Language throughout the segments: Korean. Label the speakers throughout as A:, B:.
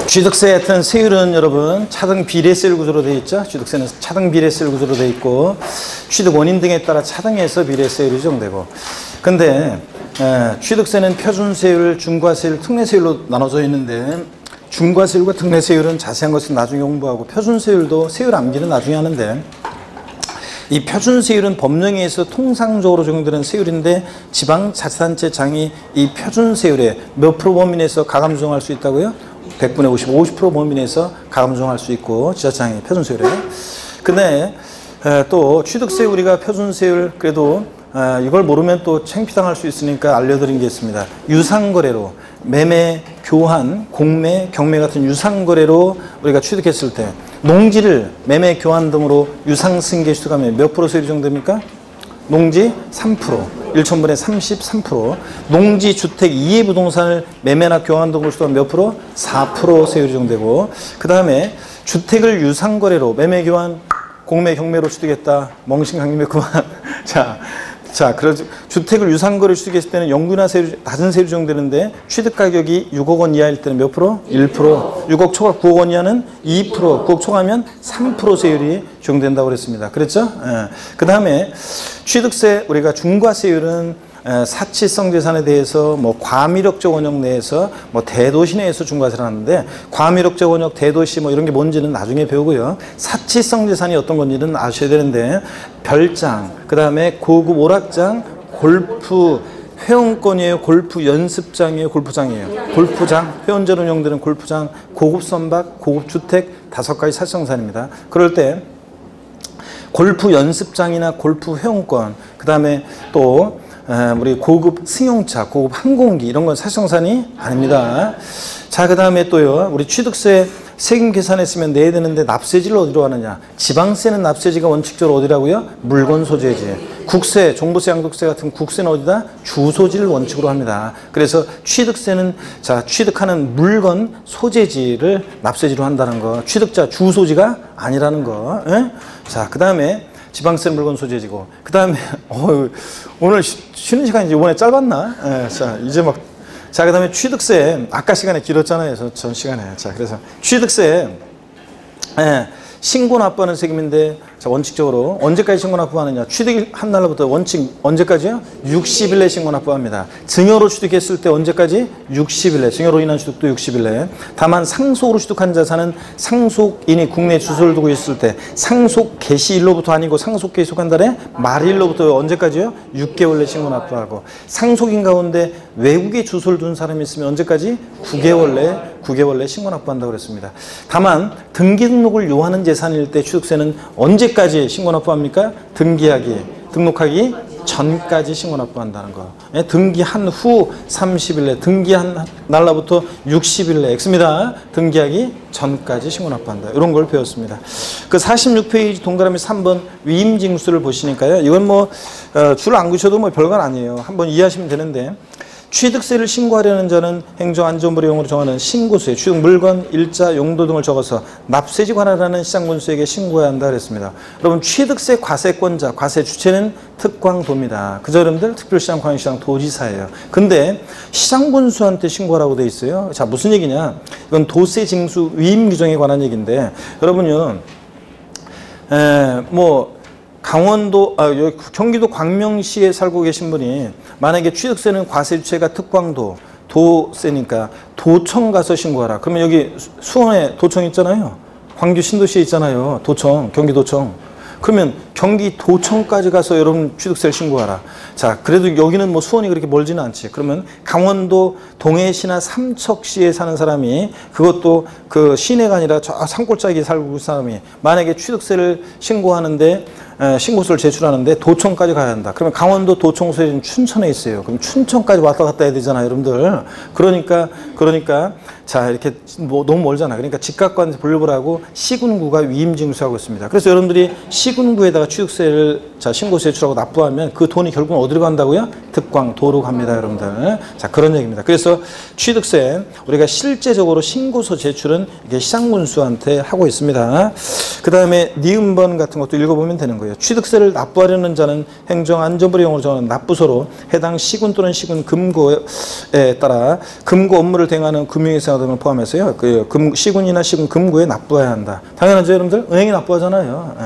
A: 취득세 하여튼 세율은 여러분 차등 비례세율 구조로 되어 있죠. 취득세는 차등 비례세율 구조로 되어 있고 취득 원인 등에 따라 차등해서 비례세율이 정되고, 근데 취득세는 표준세율, 중과세율, 특례세율로 나눠져 있는데 중과세율과 특례세율은 자세한 것은 나중에 공부하고 표준세율도 세율 암기는 나중에 하는데, 이 표준세율은 법령에 의해서 통상적으로 적용되는 세율인데 지방자치단체 장이 이 표준세율에 몇 프로 범위 내에서 가감 조정할 수 있다고요? 100분의 50% 범위 내에서 가감 조정할 수 있고 지자체장이 표준세율에. 근데 또 취득세 우리가 표준세율 그래도 이걸 모르면 또 창피당할 수 있으니까 알려드린 게 있습니다. 유상거래로 매매, 교환, 공매, 경매 같은 유상거래로 우리가 취득했을 때 농지를 매매, 교환 등으로 유상승계 취득하면 몇 프로 세율이 정됩니까? 농지 3%, 1천분의 33%. 농지, 주택, 이해 부동산을 매매나 교환 등으로 취득하면 몇 프로? 4% 세율이 정되고, 그 다음에 주택을 유상거래로 매매, 교환, 공매, 경매로 취득했다. 멍신강림의 그만. 그래서 주택을 유상거래 취득했을 때는 영구나 세율, 낮은 세율이 적용되는데 취득 가격이 6억 원 이하일 때는 몇 프로? 1%. 6억 초과 9억 원 이하는 2%. 9억 초과하면 3% 세율이 적용된다고 그랬습니다. 그랬죠? 그 다음에 취득세 우리가 중과세율은 사치성 재산에 대해서 뭐 과미력적 원역 내에서 뭐 대도시 내에서 중과세를 하는데, 과미력적 원역, 대도시 뭐 이런 게 뭔지는 나중에 배우고요. 사치성 재산이 어떤 건지는 아셔야 되는데, 별장, 그 다음에 고급 오락장, 골프 회원권이에요? 골프 연습장이에요? 골프장이에요? 골프장, 회원제로 운영되는 골프장, 고급 선박, 고급 주택 5가지 사치성산입니다. 그럴 때 골프 연습장이나 골프 회원권, 그 다음에 또 우리 고급 승용차, 고급 항공기 이런 건 사치성산이 아닙니다. 자, 그 다음에 또요, 우리 취득세 세금 계산했으면 내야 되는데 납세지를 어디로 하느냐? 지방세는 납세지가 원칙적으로 어디라고요? 물건 소재지. 국세, 종부세, 양도세 같은 국세는 어디다? 주소지를 원칙으로 합니다. 그래서 취득세는 취득하는 물건 소재지를 납세지로 한다는 거. 취득자 주소지가 아니라는 거. 자, 그 다음에 지방세 물건 소재지고, 그 다음에 오늘 쉬는 시간이 이번에 짧았나? 그 다음에 취득세, 아까 시간에 길었잖아요. 전 시간에. 그래서 취득세, 신고 납부하는 세금인데, 원칙적으로 언제까지 신고 납부하느냐? 취득한 날로부터 원칙 언제까지요? 60일 내 신고 납부합니다. 증여로 취득했을 때 언제까지? 60일 내. 증여로 인한 취득도 60일 내. 다만 상속으로 취득한 자산은 상속인이 국내에 주소를 두고 있을 때 상속 개시일로부터 아니고 상속 개시한 달에 말일로부터 언제까지요? 6개월 내 신고 납부하고, 상속인 가운데 외국에 주소를 둔 사람이 있으면 언제까지? 9개월 내 신고 납부한다고 그랬습니다. 다만 등기 등록을 요하는 재산일 때 취득세는 언제까지 신고 납부합니까? 등록하기 전까지 신고 납부한다는 거. 등기한 후 30일 내, 등기한 날로부터 60일 내 X입니다. 등기하기 전까지 신고 납부한다. 이런 걸 배웠습니다. 그 46페이지 동그라미 3번 위임징수를 보시니까요. 이건 뭐 줄 안 그으셔도 뭐 별건 아니에요. 한번 이해하시면 되는데, 취득세를 신고하려는 자는 행정안전부령으로 정하는 신고수에 취득 물건, 일자, 용도 등을 적어서 납세지 관할하는 시장군수에게 신고해야 한다 그랬습니다. 여러분, 취득세 과세권자, 과세 주체는 특광도입니다. 그저 여러분들 특별시장, 광역시장, 도지사예요. 근데 시장군수한테 신고하라고 돼 있어요. 자, 무슨 얘기냐? 이건 도세 징수 위임 규정에 관한 얘기인데, 여러분요, 강원도, 경기도 광명시에 살고 계신 분이 만약에 취득세는 과세 주체가 특광도, 도세니까 도청 가서 신고하라. 그러면 여기 수원에 도청 있잖아요. 광주 신도시에 있잖아요. 도청, 경기도청. 그러면 경기도청까지 가서 여러분 취득세를 신고하라. 자, 그래도 여기는 뭐 수원이 그렇게 멀지는 않지. 그러면 강원도 동해시나 삼척시에 사는 사람이, 그것도 그 시내가 아니라 저 산골짜기에 살고 있는 사람이 만약에 취득세를 신고하는데 신고서를 제출하는데 도청까지 가야 한다. 그러면 강원도 도청소에는 춘천에 있어요. 그럼 춘천까지 왔다 갔다 해야 되잖아요, 여러분들. 그러니까 자, 이렇게 뭐 너무 멀잖아. 그러니까 직각관에서 분류를 하고 시군구가 위임징수하고 있습니다. 그래서 여러분들이 시군구에다가 취득세를 신고서 제출하고 납부하면 그 돈이 결국은 어디로 간다고요? 특광, 도로 갑니다, 여러분들. 자, 그런 얘기입니다. 그래서 취득세 우리가 실제적으로 신고서 제출은 이게 시장군수한테 하고 있습니다. 그 다음에 니은번 같은 것도 읽어보면 되는 거예요. 거예요. 취득세를 납부하려는 자는 행정안전부령으로 정하는 납부서로 해당 시군 또는 시군 금고에 따라 금고 업무를 대행하는 금융회사 등을 포함해서요. 시군이나 시군 금고에 납부해야 한다. 당연하죠, 여러분들? 은행이 납부하잖아요. 예.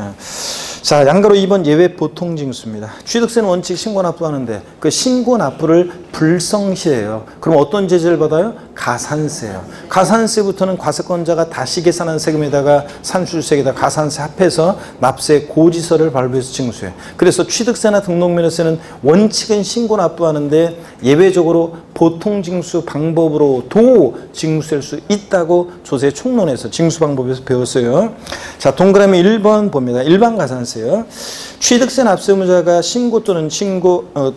A: 자, 양가로 2번 예외 보통징수입니다. 취득세는 원칙 신고 납부하는데 그 신고 납부를 불성시해요. 그럼 어떤 제재를 받아요? 가산세요. 가산세부터는 과세권자가 다시 계산한 세금에다가 산출세에다 가산세 합해서 납세 고지서를 발부해서 징수해요. 그래서 취득세나 등록면허세는 원칙은 신고 납부하는데 예외적으로 보통징수 방법으로도 징수할 수 있다고 조세 총론에서 징수 방법에서 배웠어요. 자, 동그라미 1번 봅니다. 일반 가산세요. 취득세 납세 의무자가 신고 또는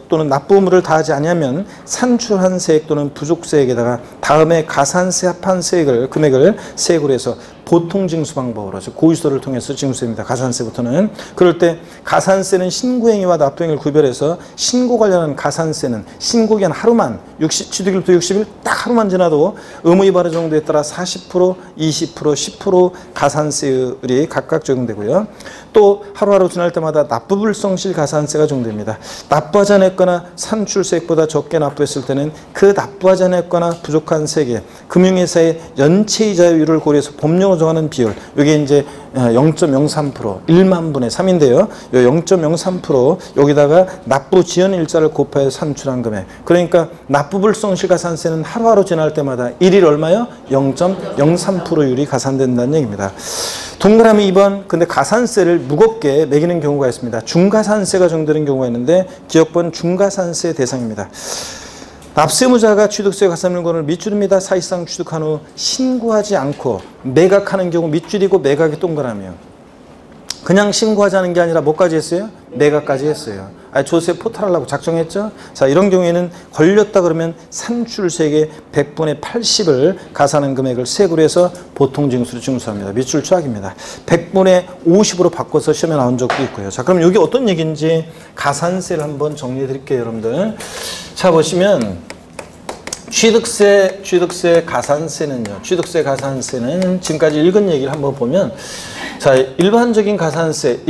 A: 또는 납부 의무를 다하지 아니하면 산출한 세액 또는 부족세액에다가 다음에 가산세 합한 금액을 세액으로 해서 보통징수 방법으로 고지서를 통해서 징수합니다. 가산세부터는. 그럴 때 가산세는 신고행위와 납부행위를 구별해서 신고 관련한 가산세는 신고기한 하루만 취득일부터 60일 딱 하루만 지나도 의무 위반의 정도에 따라 40%, 20%, 10% 가산세율이 각각 적용되고요. 또 하루하루 지날 때마다 납부불성실 가산세가 적용됩니다. 납부하지 않았거나 산출세액보다 적게 납부했을 때는 그 납부하지 않았거나 부족한 세액에 금융회사의 연체이자율을 고려해서 법령으로 정하는 비율, 이게 이제 0.03%, 1만 분의 3인데요. 요 0.03% 여기다가 납부 지연 일자를 곱하여 산출한 금액. 그러니까 납부불성실 가산세는 하루하루 지날 때마다 일일 얼마요? 0.03%율이 가산된다는 얘기입니다. 동그라미 2번, 근데 가산세를 무겁게 매기는 경우가 있습니다. 중가산세가 적용되는 경우가 있는데 기억번 중가산세 대상입니다. 납세의무자가 취득세 가산물건을 밑줄입니다. 사실상 취득한 후 신고하지 않고 매각하는 경우 밑줄이고 매각이 동그라미요. 그냥 신고하지 않은 게 아니라 뭐까지 했어요? 매각까지 했어요. 조세 포탈하려고 작정했죠? 자, 이런 경우에는 걸렸다 그러면 산출세액의 100분의 80을 가산한 금액을 세액으로 해서 보통징수로 징수합니다. 밑줄 추락입니다. 100분의 50으로 바꿔서 시험에 나온 적도 있고요. 자, 그럼 이게 어떤 얘기인지 가산세를 한번 정리해 드릴게요, 여러분들. 자, 보시면 취득세 가산세는요. 취득세 가산세는 지금까지 읽은 얘기를 한번 보면, 자, 일반적인 가산세는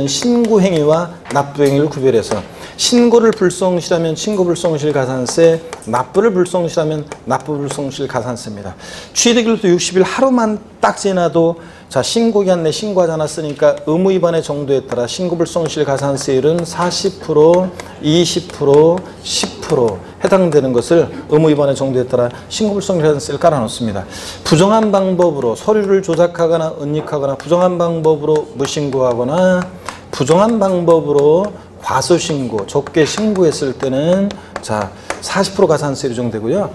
A: 신고행위와 납부행위를 구별해서 신고를 불성실하면 신고불성실 가산세, 납부를 불성실하면 납부불성실 가산세입니다. 취득일부터 60일 하루만 딱 지나도 자, 신고기한 내 신고하지 않았으니까 의무위반의 정도에 따라 신고불성실 가산세율은 40%, 20%, 10% 해당되는 것을 의무위반의 정도에 따라 신고불성실 가산세를 깔아놓습니다. 부정한 방법으로 서류를 조작하거나 은닉하거나 부정한 방법으로 무신고하거나 부정한 방법으로 과소신고, 적게 신고했을 때는 자 40% 가산세율이 적용되고요.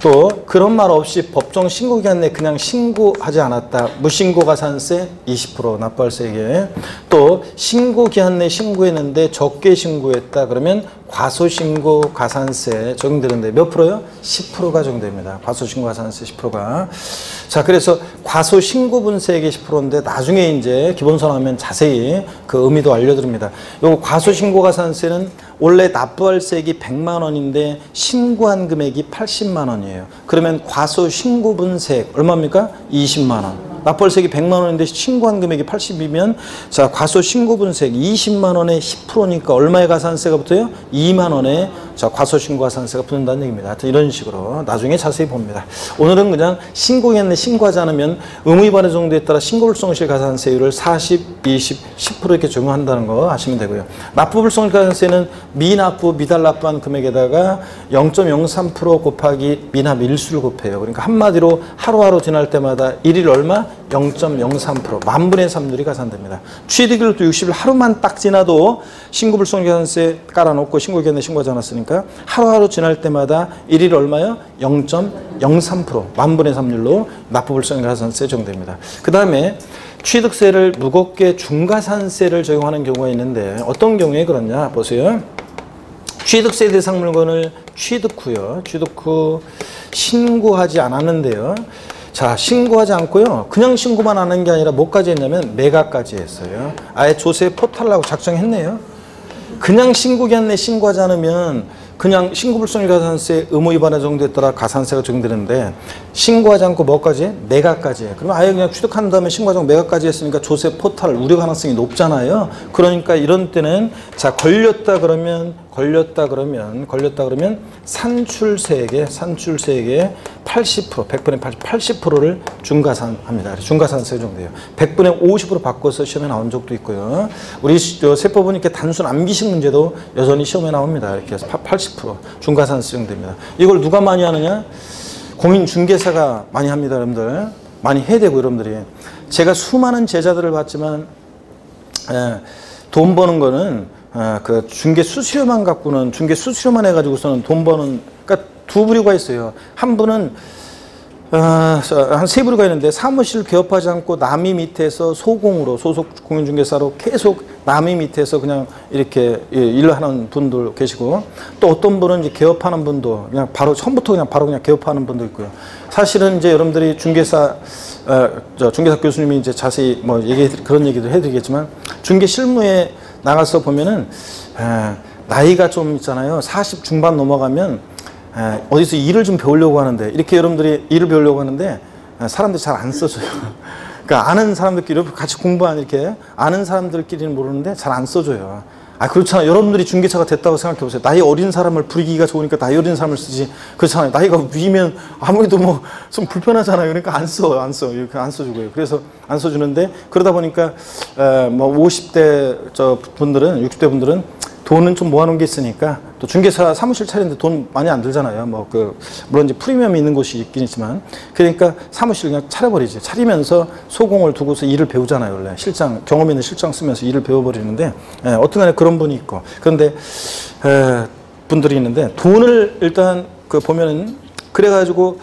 A: 또 그런 말 없이 법정 신고기한 내 그냥 신고하지 않았다. 무신고 가산세 20% 납부할 세액에. 또 신고기한 내 신고했는데 적게 신고했다. 그러면 과소신고 가산세 적용되는데 몇 프로요? 10%가 적용됩니다. 과소신고 가산세 10%가. 자, 그래서 과소신고분세액이 10%인데 나중에 이제 기본선 하면 자세히 그 의미도 알려드립니다. 요 과소신고 가산세는 원래 납부할 세액이 100만 원인데 신고한 금액이 80만 원이에요. 그러면 과소신고분세액 얼마입니까? 20만 원. 납부할 세액이 100만 원인데 신고한 금액이 80이면 자, 과소신고분세액 20만 원에 10%니까 얼마의 가산세가 붙어요? 2만 원에 자, 과소신고 가산세가 붙는다는 얘기입니다. 하여튼 이런 식으로 나중에 자세히 봅니다. 오늘은 그냥 신고했네 신고하지 않으면 의무위반의 정도에 따라 신고불성실 가산세율을 40, 20, 10% 이렇게 적용한다는 거 아시면 되고요. 납부불성실 가산세는 미납부, 미달납부한 금액에다가 0.03% 곱하기 미납 일수를 곱해요. 그러니까 한마디로 하루하루 지날 때마다 일일 얼마? 0.03% 만분의 3률이 가산됩니다. 취득일부터 60일 하루만 딱 지나도 신고불성가산세 깔아놓고 신고기한내 신고하지 않았으니까 하루하루 지날 때마다 일일 얼마요? 0.03% 만분의 3률로 납부불성가산세 적용됩니다. 그 다음에 취득세를 무겁게 중가산세를 적용하는 경우가 있는데 어떤 경우에 그러냐 보세요. 취득세 대상 물건을 취득 후 신고하지 않았는데요. 자, 신고하지 않고요. 그냥 신고만 하는 게 아니라 뭐까지 했냐면 매각까지 했어요. 아예 조세 포탈하고 작정했네요. 그냥 신고기한 내 신고하지 않으면 그냥 신고불성가산세 의무 위반의 정도에 따라 가산세가 적용되는데 신고하지 않고 뭐까지? 매각까지 해. 그러면 아예 그냥 취득한 다음에 신고하지 않고 매각까지 했으니까 조세 포탈 우려 가능성이 높잖아요. 그러니까 이런 때는 자 걸렸다 그러면 산출세액의 80% 100분의 80%를 중과산합니다. 중과산세 정도예요. 100분의 50으로 바꿔서 시험에 나온 적도 있고요. 우리 세법은 이렇게 단순 암기식 문제도 여전히 시험에 나옵니다. 이렇게 해서 80% 중과산세 정도입니다. 이걸 누가 많이 하느냐? 공인중개사가 많이 합니다. 여러분들 많이 해야 되고 여러분들이 제가 수많은 제자들을 봤지만 돈 버는 거는 그 중개 수수료만 갖고는 중개 수수료만 해가지고서는 돈 버는 그러니까 두 부류가 있어요. 한 분은 한 세 부류가 있는데 사무실 개업하지 않고 남이 밑에서 소공으로 소속 공인중개사로 계속 남이 밑에서 그냥 이렇게 일을 하는 분들 계시고 또 어떤 분은 이제 개업하는 분도 그냥 바로 처음부터 그냥 개업하는 분도 있고요. 사실은 이제 여러분들이 중개사 교수님이 이제 자세히 뭐 그런 얘기도 해드리겠지만 중개 실무에 나가서 보면은 나이가 좀 있잖아요. 40 중반 넘어가면 어디서 일을 좀 배우려고 하는데 이렇게 여러분들이 일을 배우려고 하는데 사람들이 잘 안 써줘요. 그러니까 아는 사람들끼리 같이 공부한 이렇게 아는 사람들끼리는 모르는데 잘 안 써줘요. 그렇잖아요. 여러분들이 중개사가 됐다고 생각해 보세요. 나이 어린 사람을 부리기가 좋으니까 나이 어린 사람을 쓰지. 그렇잖아요. 나이가 위면 아무래도 뭐 좀 불편하잖아요. 그러니까 안 써. 이렇게 안 써주고요. 그래서 안 써주는데 그러다 보니까 뭐 50대 분들은 60대 분들은 돈은 좀 모아놓은 게 있으니까 또 중개사 사무실 차리는데 돈 많이 안 들잖아요. 물론 이제 프리미엄이 있는 곳이 있긴 있지만 그러니까 사무실 그냥 차려버리지. 차리면서 소공을 두고서 일을 배우잖아요. 원래 경험 있는 실장 쓰면서 일을 배워버리는데 어떻게간에 그런 분이 있고 그런데 분들이 있는데 돈을 일단 보면은 그래가지고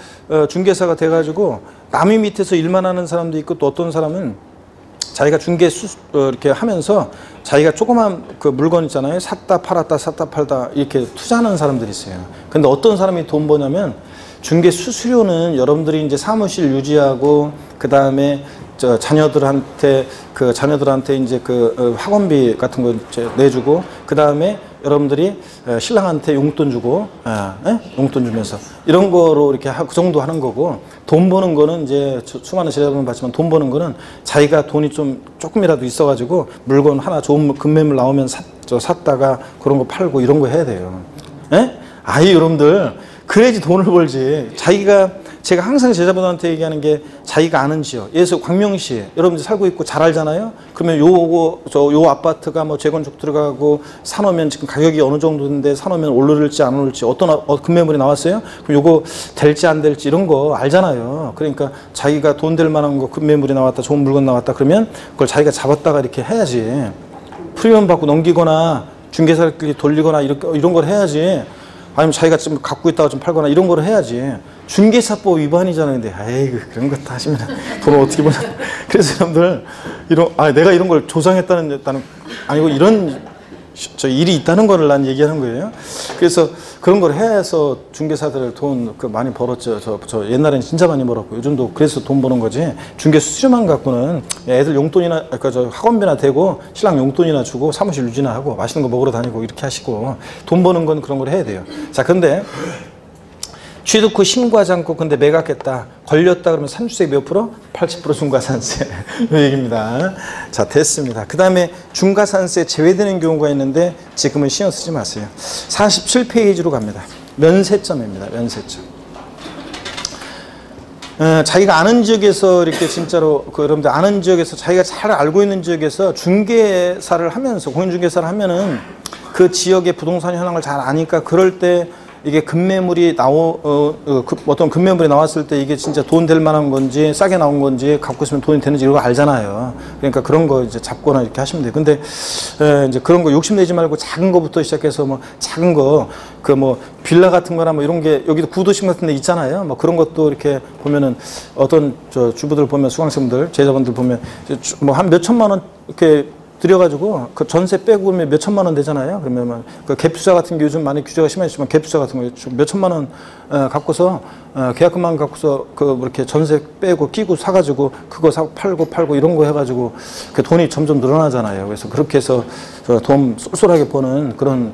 A: 중개사가 돼가지고 남의 밑에서 일만 하는 사람도 있고 또 어떤 사람은 자기가 중개 이렇게 하면서 자기가 조그만 그 물건 있잖아요. 샀다 팔다 이렇게 투자하는 사람들이 있어요. 근데 어떤 사람이 돈 버냐면 중개 수수료는 여러분들이 이제 사무실 유지하고 그 다음에 자녀들한테 이제 학원비 같은 거 이제 내주고 그 다음에 여러분들이 신랑한테 용돈 주고 용돈 주면서 이런 거로 이렇게 그 정도 하는 거고 돈 버는 거는 이제 수많은 제자분을 봤지만 돈 버는 거는 자기가 돈이 조금이라도 있어가지고 물건 하나 좋은 금매물 나오면 샀다가 그런 거 팔고 이런 거 해야 돼요. 여러분들 그래야지 돈을 벌지. 제가 항상 제자분한테 얘기하는 게 자기가 아는 지역. 예를 들어서 광명시에 여러분들 살고 있고 잘 알잖아요. 그러면 요 아파트가 뭐 재건축 들어가고 사놓으면 지금 가격이 어느 정도인데 사놓으면 오를지 안 오를지 어떤 금매물이 나왔어요? 그럼 요거 될지 안 될지 이런 거 알잖아요. 그러니까 자기가 돈 될 만한 거 금매물이 나왔다, 좋은 물건 나왔다 그러면 그걸 자기가 잡았다가 이렇게 해야지. 프리미엄 받고 넘기거나 중개사끼리 돌리거나 이런 걸 해야지. 아니면 자기가 좀 갖고 있다가 좀 팔거나 이런 걸 해야지. 중개사법 위반이잖아요. 근데 그런 거 다 하시면 돈을 어떻게 버냐. 그래서 여러분들 내가 이런 걸 조장했다는 아니고 이런 일이 있다는 거를 난 얘기하는 거예요. 그래서 그런 걸 해서 중개사들 돈 많이 벌었죠. 저 옛날에는 진짜 많이 벌었고 요즘도 그래서 돈 버는 거지. 중개 수수료만 갖고는 애들 용돈이나 학원비나 대고 신랑 용돈이나 주고 사무실 유지나 하고 맛있는 거 먹으러 다니고 이렇게 하시고 돈 버는 건 그런 걸 해야 돼요. 자, 근데 취득 후 신고하지 않고 근데 매각했다. 걸렸다 그러면 산출세 몇 프로? 80% 중과산세. 이 얘기입니다. 자, 됐습니다. 그 다음에 중과산세 제외되는 경우가 있는데 지금은 신경 쓰지 마세요. 47페이지로 갑니다. 면세점입니다. 면세점. 자기가 아는 지역에서 이렇게 진짜로 여러분들 아는 지역에서 자기가 잘 알고 있는 지역에서 중개사를 하면서 공인중개사를 하면은 그 지역의 부동산 현황을 잘 아니까 그럴 때 이게 어떤 금매물이 나왔을 때 이게 진짜 돈 될 만한 건지 싸게 나온 건지 갖고 있으면 돈이 되는지 이런 거 알잖아요. 그러니까 그런 거 이제 잡거나 이렇게 하시면 돼요. 근데 이제 그런 거 욕심내지 말고 작은 거부터 시작해서 뭐 작은 거 빌라 같은 거나 뭐 이런 게 여기도 구도심 같은 데 있잖아요. 뭐 그런 것도 이렇게 보면은 어떤 주부들 보면 수강생분들 제자분들 보면 뭐 한 몇 천만 원 이렇게 들여가지고 그 전세 빼고 그러면 몇 천만 원 되잖아요. 그러면 그 갭투자 같은 게 요즘 많이 규제가 심해지지만 갭투자 같은 거 몇 천만 원 갖고서 계약금만 갖고서 그 이렇게 전세 빼고 끼고 사가지고 그거 사고 팔고 이런 거 해가지고 그 돈이 점점 늘어나잖아요. 그래서 그렇게 해서 돈 쏠쏠하게 버는 그런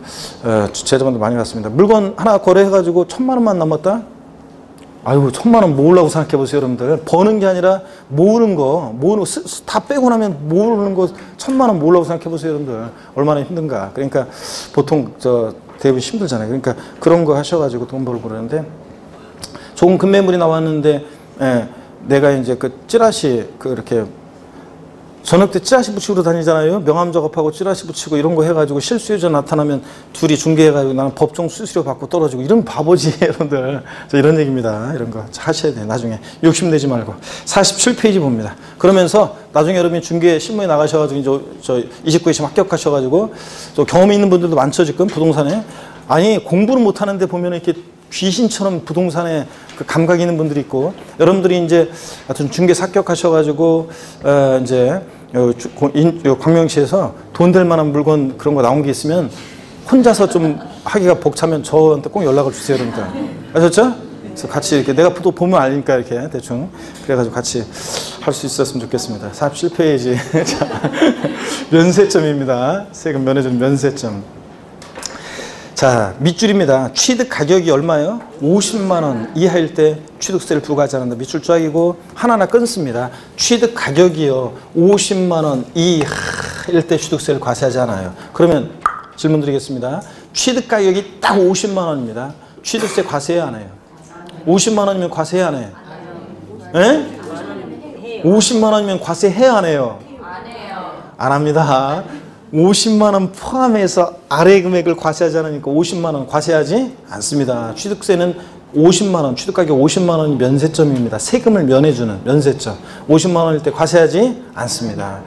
A: 재자본도 많이 갔습니다. 물건 하나 거래해가지고 1,000만 원만 남았다? 아이고 1,000만 원 모으려고 생각해 보세요, 여러분들. 버는 게 아니라 모으는 거 다 빼고 나면 모으는 거 1,000만 원 모으려고 생각해 보세요, 여러분들. 얼마나 힘든가. 그러니까 보통 대부분 힘들잖아요. 그러니까 그런 거 하셔가지고 돈 벌고 그러는데 좋은 급매물이 나왔는데 내가 이제 그 찌라시 이렇게 저녁 때 찌라시 붙이고 다니잖아요. 명함 작업하고 찌라시 붙이고 이런 거 해가지고 실수요자 나타나면 둘이 중개해가지고 나는 법정 수수료 받고 떨어지고 이런 바보지 여러분들. 이런 얘기입니다. 이런 거 하셔야 돼요. 나중에 욕심내지 말고. 47페이지 봅니다. 그러면서 나중에 여러분이 중개 신문에 나가셔가지고 저 29회 시험 합격하셔가지고 또 경험이 있는 분들도 많죠 지금 부동산에. 아니 공부는 못하는데 보면 이렇게 귀신처럼 부동산에 그 감각이 있는 분들이 있고 여러분들이 이제 하여튼 중개 합격하셔가지고 이제 광명시에서 돈 될 만한 물건 그런 거 나온 게 있으면 혼자서 좀 하기가 벅차면 저한테 꼭 연락을 주세요, 여러분들. 아셨죠? 그래서 같이 이렇게 내가 또 보면 알니까 이렇게 대충 그래가지고 같이 할 수 있었으면 좋겠습니다. 47페이지 면세점입니다. 세금 면해주는 면세점. 자, 밑줄입니다. 취득 가격이 얼마예요? 50만 원 이하일 때 취득세를 부과하지 않는다. 밑줄 쫙이고 하나하나 끊습니다. 취득 가격이요. 50만 원 이하일 때 취득세를 과세하지 않아요. 그러면 질문 드리겠습니다. 취득 가격이 딱 50만 원입니다. 취득세 과세해야 안 해요? 50만 원이면 과세해야 안 해요? 예? 50만 원이면 과세해야 안 해요? 안 합니다. 50만 원 포함해서 아래 금액을 과세하지 않으니까 50만 원 과세하지 않습니다. 취득세는 50만 원, 취득가격 50만 원이 면세점입니다. 세금을 면해주는 면세점. 50만 원일 때 과세하지 않습니다.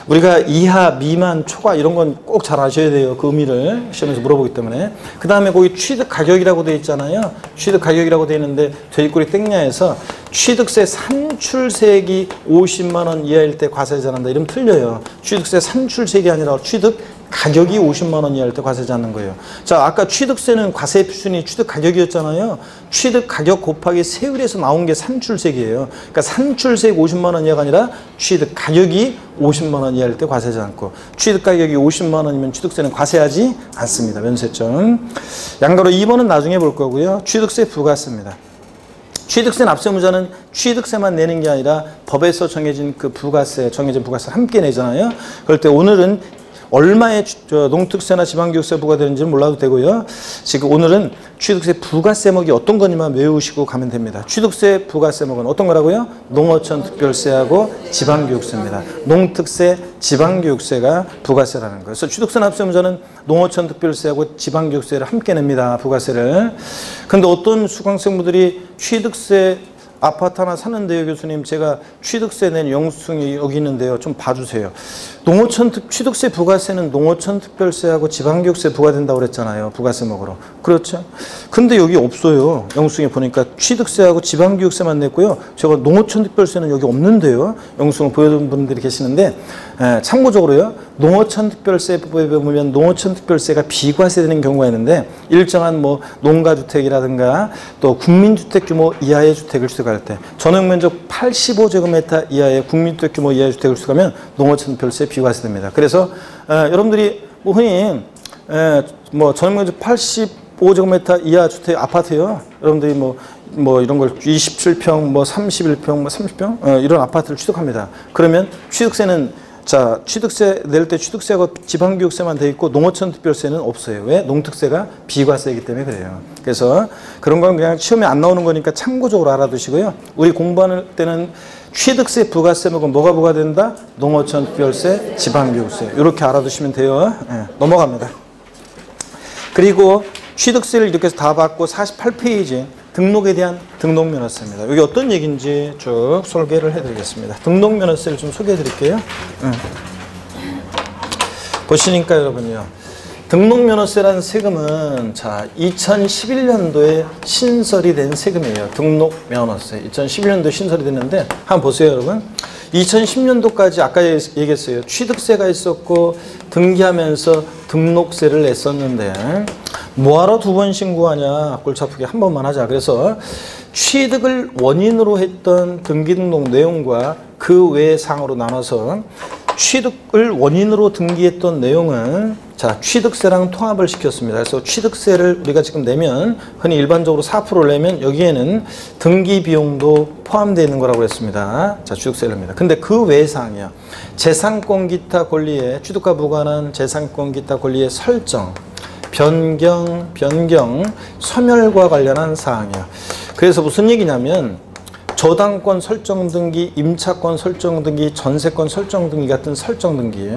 A: 우리가 이하, 미만, 초과 이런 건 꼭 잘 아셔야 돼요. 그 의미를 시험에서 물어보기 때문에. 그 다음에 거기 취득 가격이라고 되어 있잖아요. 취득 가격이라고 되어 있는데 돼지꼬리 땡냐에서 취득세 산출세액이 50만 원 이하일 때 과세하지 않는다. 이러면 틀려요. 취득세 산출세액이 아니라 취득 가격이 50만 원 이하일 때 과세하지 않는 거예요. 자, 아까 취득세는 과세 표준이 취득 가격이었잖아요. 취득 가격 곱하기 세율에서 나온 게 산출세액이에요. 그러니까 산출세액 50만 원 이하가 아니라 취득 가격이 50만 원 이하일 때 과세하지 않고 취득 가격이 50만 원이면 취득세는 과세하지 않습니다. 면세점. 양가로 2번은 나중에 볼 거고요. 취득세 부가세입니다. 취득세 납세무자는 취득세만 내는 게 아니라 법에서 정해진 그 부가세, 정해진 부가세 함께 내잖아요. 그럴 때 오늘은 얼마의 농특세나 지방교육세 부과되는지는 몰라도 되고요. 지금 오늘은 취득세 부가세목이 어떤 거니만 외우시고 가면 됩니다. 취득세 부가세목은 어떤 거라고요? 농어촌 특별세하고 지방교육세입니다. 농특세, 지방교육세가 부가세라는 거예요. 그래서 취득세 납세무자는 농어촌 특별세하고 지방교육세를 함께 냅니다. 부가세를. 근데 어떤 수강생분들이 취득세 아파트 하나 사는데요, 교수님. 제가 취득세 낸 영수증이 여기 있는데요. 좀 봐주세요. 취득세 부가세는 농어촌 특별세하고 지방교육세 부과된다고 그랬잖아요. 부가세목으로. 그렇죠? 근데 여기 없어요. 영수증에 보니까 취득세하고 지방교육세만 냈고요. 제가 농어촌 특별세는 여기 없는데요. 영수증을 보여준 분들이 계시는데 참고적으로요. 농어촌 특별세법에 보면 농어촌 특별세가 비과세되는 경우가 있는데 일정한 뭐 농가주택이라든가 또 국민주택 규모 이하의 주택을 취득할 때 전용면적 85제곱미터 이하의 국민주택 규모 이하의 주택을 취득하면 농어촌 특별세 비과세됩니다. 그래서 여러분들이 뭐 흔히 뭐 전용면적 85제곱미터 이하 주택 아파트요. 여러분들이 뭐 이런 걸 27평, 뭐 31평, 뭐 30평 이런 아파트를 취득합니다. 그러면 취득세는 자, 취득세 낼 때 취득세하고 지방교육세만 돼 있고 농어촌 특별세는 없어요. 왜? 농특세가 비과세이기 때문에 그래요. 그래서 그런 건 그냥 시험에 안 나오는 거니까 참고적으로 알아두시고요. 우리 공부할 때는 취득세 부가세목은 뭐가 부과된다? 농어촌 특별세, 지방교육세 이렇게 알아두시면 돼요. 네, 넘어갑니다. 그리고 취득세를 이렇게 해서 다 받고 48페이지 등록에 대한 등록면허세입니다. 여기 어떤 얘기인지 쭉 소개를 해드리겠습니다. 등록면허세를 좀 소개해드릴게요. 보시니까 여러분요. 등록면허세라는 세금은 자 2011년도에 신설이 된 세금이에요. 등록면허세 2011년도에 신설이 됐는데 한번 보세요 여러분. 2010년도까지 아까 얘기했어요. 취득세가 있었고 등기하면서 등록세를 냈었는데 뭐하러 두 번 신고하냐. 골치 아프게 한 번만 하자. 그래서 취득을 원인으로 했던 등기등록 내용과 그 외의 사항으로 나눠서 취득을 원인으로 등기했던 내용은 자 취득세랑 통합을 시켰습니다. 그래서 취득세를 우리가 지금 내면 흔히 일반적으로 4%를 내면 여기에는 등기 비용도 포함되어 있는 거라고 했습니다. 자 취득세를 냅니다. 근데 그 외의 사항이요. 재산권 기타 권리의 취득과 무관한 재산권 기타 권리의 설정, 변경, 소멸과 관련한 사항이요. 그래서 무슨 얘기냐면 저당권 설정 등기, 임차권 설정 등기, 전세권 설정 등기 같은 설정 등기,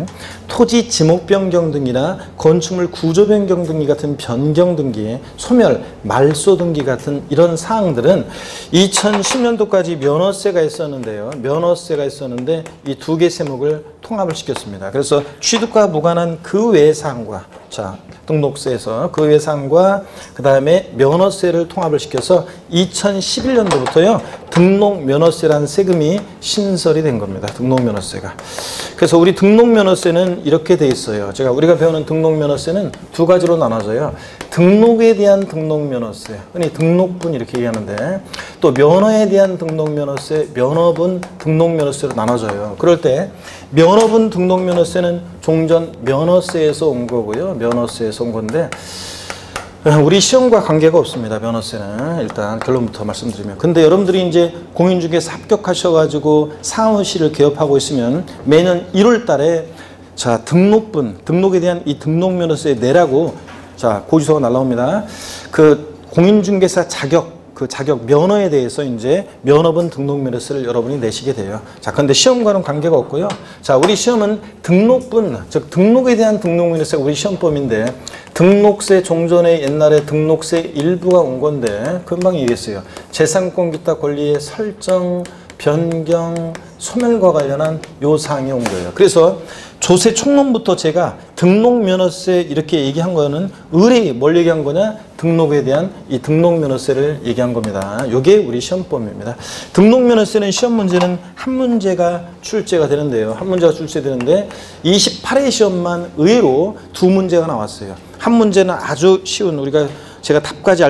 A: 토지 지목 변경 등기나 건축물 구조 변경 등기 같은 변경 등기, 소멸, 말소 등기 같은 이런 사항들은 2010년도까지 면허세가 있었는데요. 면허세가 있었는데 이 두 개 세목을 통합을 시켰습니다. 그래서 취득과 무관한 그 외의 사항과 자 등록세에서 그 외의 사항과 그 다음에 면허세를 통합을 시켜서 2011년도부터요. 등록면허세라는 세금이 신설이 된 겁니다. 등록면허세가. 그래서 우리 등록면허세는 이렇게 돼 있어요. 우리가 배우는 등록면허세는 두 가지로 나눠져요. 등록에 대한 등록면허세, 흔히 등록분 이렇게 얘기하는데 또 면허에 대한 등록면허세, 면허분 등록면허세로 나눠져요. 그럴 때 면허분 등록면허세는 종전 면허세에서 온 거고요. 면허세에서 온 건데 우리 시험과 관계가 없습니다. 면허세는 일단 결론부터 말씀드리면. 근데 여러분들이 이제 공인중개사 합격하셔가지고 사무실을 개업하고 있으면 매년 1월 달에 자 등록분, 등록에 대한 이 등록면허세 내라고 자 고지서가 날라옵니다. 그 공인중개사 자격 그 자격 면허에 대해서 이제 면허분 등록면허세를 여러분이 내시게 돼요. 자, 그런데 시험과는 관계가 없고요. 자, 우리 시험은 등록분, 즉 등록에 대한 등록면허세가 우리 시험범인데 등록세 종전에 옛날에 등록세 일부가 온 건데 금방 얘기했어요. 재산권 기타 권리의 설정, 변경, 소멸과 관련한 요 사항이 온 거예요. 그래서 조세 총론부터 제가 등록면허세 이렇게 얘기한 거는 의뢰 뭘 얘기한 거냐? 등록에 대한 이 등록면허세를 얘기한 겁니다. 이게 우리 시험범위입니다. 등록면허세는 시험 문제는 한 문제가 출제가 되는데요. 한 문제가 출제되는데 28회 시험만 의외로 두 문제가 나왔어요. 한 문제는 아주 쉬운 제가 답까지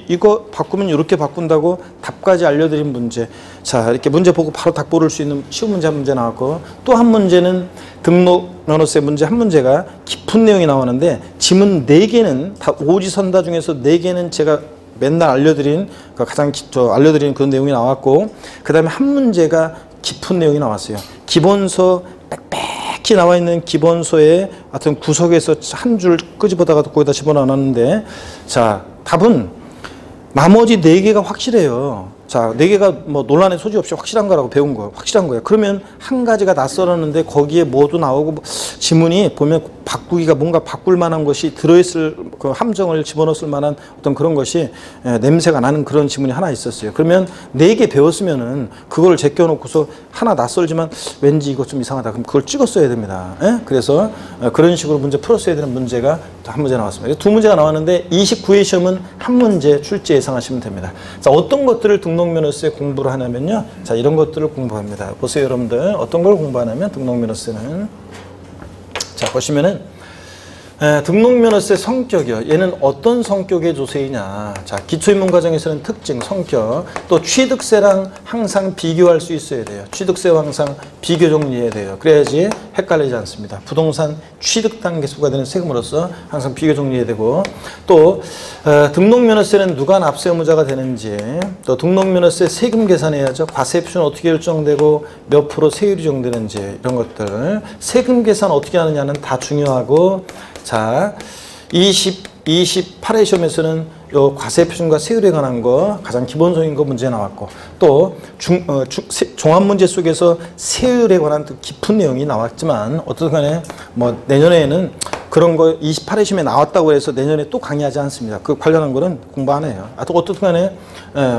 A: 이거 바꾸면 이렇게 바꾼다고 답까지 알려드린 문제. 자, 이렇게 문제 보고 바로 답 고를 수 있는 쉬운 문제 한 문제 나왔고 또 한 문제는 등록면허세 문제 한 문제가 깊은 내용이 나오는데 지문 4개는 다 오지선다 중에서 4개는 제가 맨날 알려드린 가장 알려드린 그런 내용이 나왔고 그 다음에 한 문제가 깊은 내용이 나왔어요. 기본서 빽빽히 나와 있는 기본서의 하여튼 구석에서 한 줄 끄집어다가 거기다 집어넣었는데 자 답은 나머지 4개가 확실해요. 자, 4개가 뭐 논란의 소지 없이 확실한 거라고 배운 거예요. 확실한 거예요. 그러면 한 가지가 낯설었는데 거기에 뭐도 나오고 지문이 보면 바꾸기가 뭔가 바꿀 만한 것이 들어있을 그 함정을 집어넣을 만한 어떤 그런 것이 냄새가 나는 그런 지문이 하나 있었어요. 그러면 4개 배웠으면은 그걸 제껴놓고서 하나 낯설지만 왠지 이거 좀 이상하다. 그럼 그걸 찍었어야 됩니다. 그래서 그런 식으로 문제 풀었어야 되는 문제가 한 문제 나왔습니다. 두 문제가 나왔는데 29회 시험은 한 문제 출제 예상하시면 됩니다. 자, 어떤 것들을 등록면허세 공부를 하냐면요. 자, 이런 것들을 공부합니다. 보세요, 여러분들. 어떤 걸 공부하냐면 등록면허세는 자, 보시면은 등록면허세 성격이요. 얘는 어떤 성격의 조세이냐. 자, 기초입문과정에서는 특징, 성격, 또 취득세랑 항상 비교할 수 있어야 돼요. 취득세와 항상 비교 정리해야 돼요. 그래야지 헷갈리지 않습니다. 부동산 취득 단계 소과되는 세금으로서 항상 비교 정리해야 되고 또 등록면허세는 누가 납세 의무자가 되는지 또 등록면허세 세금 계산해야죠. 과세표준 어떻게 결정되고 몇 프로 세율이 적용되는지 이런 것들 세금 계산 어떻게 하느냐는 다 중요하고 자, 28회 시험에서는 요 과세표준과 세율에 관한 거 가장 기본적인 거 문제 나왔고 또 종합문제 속에서 세율에 관한 깊은 내용이 나왔지만 어떻든 간에 뭐 내년에는 그런 거 28회 시험에 나왔다고 해서 내년에 또 강의하지 않습니다. 그 관련한 거는 공부 안 해요. 어떻든 간에